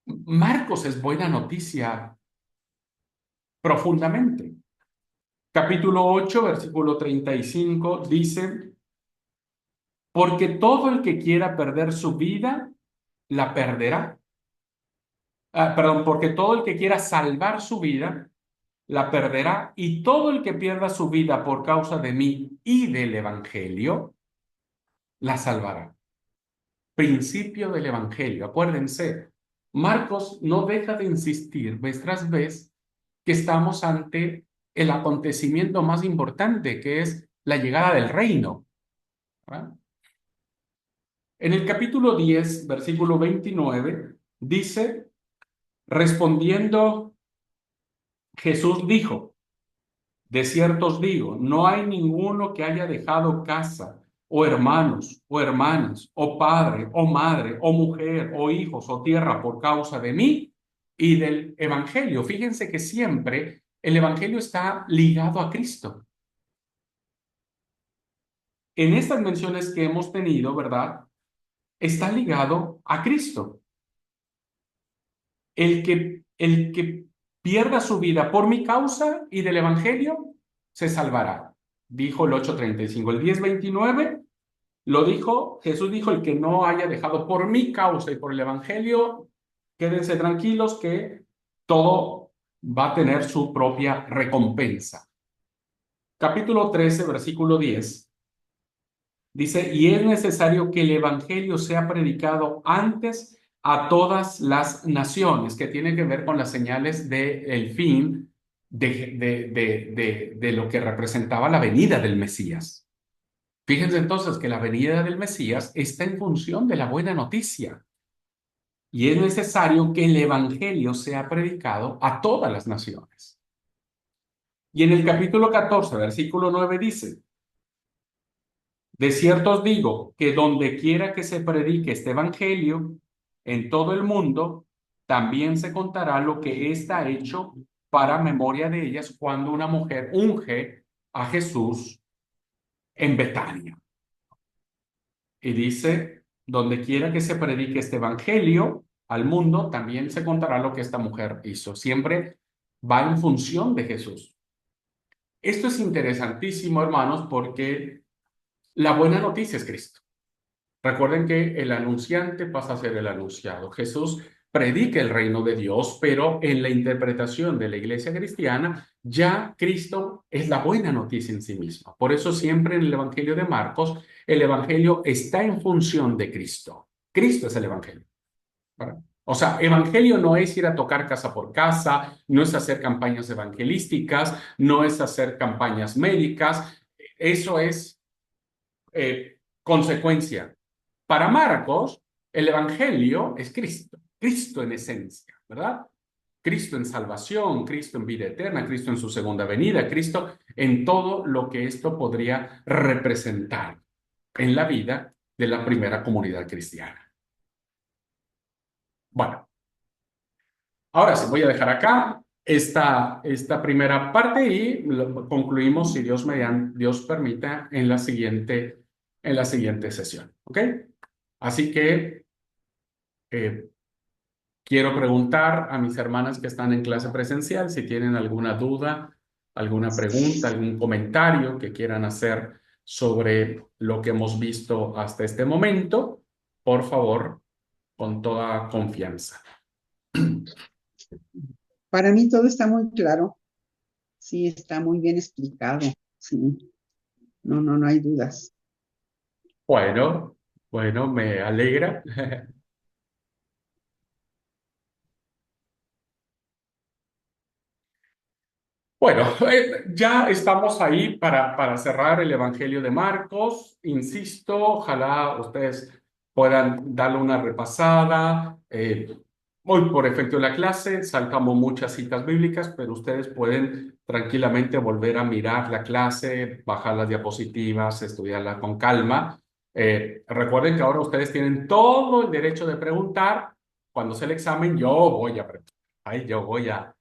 Marcos es buena noticia profundamente. Capítulo 8, versículo 35 dice, porque todo el que quiera perder su vida, la perderá. Perdón, porque todo el que quiera salvar su vida, la perderá, y todo el que pierda su vida por causa de mí y del Evangelio, la salvará. Principio del Evangelio. Acuérdense, Marcos no deja de insistir vez tras vez que estamos ante el acontecimiento más importante, que es la llegada del reino. ¿Verdad? En el capítulo 10, versículo 29, dice, respondiendo, Jesús dijo, de cierto os digo, no hay ninguno que haya dejado casa, o hermanos, o hermanas, o padre, o madre, o mujer, o hijos, o tierra por causa de mí y del Evangelio. Fíjense que siempre el Evangelio está ligado a Cristo. En estas menciones que hemos tenido, ¿verdad? Está ligado a Cristo. El que pierda su vida por mi causa y del Evangelio, se salvará. Dijo el 8:35. El 10:29 lo dijo, Jesús dijo, el que no haya dejado por mi causa y por el Evangelio, quédense tranquilos que todo va a tener su propia recompensa. Capítulo 13, versículo 10. Dice, y es necesario que el Evangelio sea predicado antes a todas las naciones, que tiene que ver con las señales del fin de lo que representaba la venida del Mesías. Fíjense entonces que la venida del Mesías está en función de la buena noticia. Y es necesario que el Evangelio sea predicado a todas las naciones. Y en el capítulo 14, versículo 9 dice, de cierto os digo que donde quiera que se predique este evangelio en todo el mundo, también se contará lo que está hecho para memoria de ellas cuando una mujer unge a Jesús en Betania. Y dice, donde quiera que se predique este evangelio al mundo, también se contará lo que esta mujer hizo. Siempre va en función de Jesús. Esto es interesantísimo, hermanos, porque la buena noticia es Cristo. Recuerden que el anunciante pasa a ser el anunciado. Jesús predica el reino de Dios, pero en la interpretación de la iglesia cristiana, ya Cristo es la buena noticia en sí misma. Por eso siempre en el Evangelio de Marcos, el Evangelio está en función de Cristo. Cristo es el Evangelio. ¿Verdad? O sea, Evangelio no es ir a tocar casa por casa, no es hacer campañas evangelísticas, no es hacer campañas médicas. Eso es consecuencia. Para Marcos, el Evangelio es Cristo, Cristo en esencia, ¿verdad? Cristo en salvación, Cristo en vida eterna, Cristo en su segunda venida, Cristo en todo lo que esto podría representar en la vida de la primera comunidad cristiana. Bueno, ahora sí, voy a dejar acá esta primera parte y concluimos, si Dios permita, en la siguiente sesión. ¿Ok? Así que quiero preguntar a mis hermanas que están en clase presencial si tienen alguna duda, alguna pregunta, algún comentario que quieran hacer sobre lo que hemos visto hasta este momento. Por favor, con toda confianza. Para mí todo está muy claro. Sí, está muy bien explicado. Sí, no hay dudas. Bueno, me alegra. Bueno, ya estamos ahí para cerrar el Evangelio de Marcos. Insisto, ojalá ustedes puedan darle una repasada. Hoy, por efecto de la clase, saltamos muchas citas bíblicas, pero ustedes pueden tranquilamente volver a mirar la clase, bajar las diapositivas, estudiarla con calma. Recuerden que ahora ustedes tienen todo el derecho de preguntar cuando sea el examen, yo voy a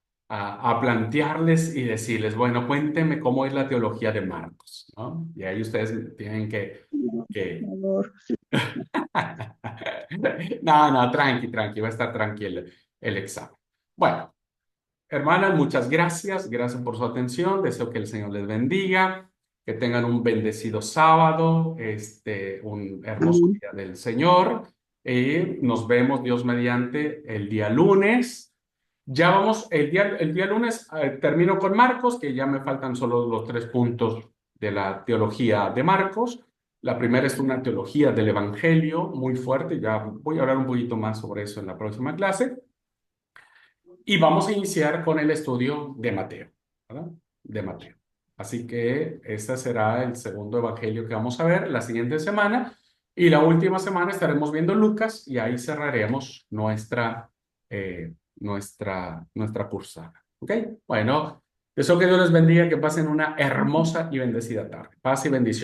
plantearles y decirles, bueno, cuéntenme cómo es la teología de Marcos, ¿no? Y ahí ustedes tienen No, que... por favor. No, no, tranqui, va a estar tranquilo el examen. Bueno, hermanas, muchas gracias. Gracias por su atención. Deseo que el Señor les bendiga, que tengan un bendecido sábado, un hermoso Amén. día del Señor. Nos vemos, Dios mediante, el día lunes. Ya vamos, el día lunes termino con Marcos, que ya me faltan solo los 3 puntos de la teología de Marcos. La primera es una teología del Evangelio muy fuerte. Ya voy a hablar un poquito más sobre eso en la próxima clase. Y vamos a iniciar con el estudio de Mateo, ¿verdad? De Mateo. Así que este será el segundo evangelio que vamos a ver la siguiente semana. Y la última semana estaremos viendo Lucas y ahí cerraremos nuestra cursada. ¿Ok? Bueno, deseo que Dios les bendiga, que pasen una hermosa y bendecida tarde. Paz y bendición.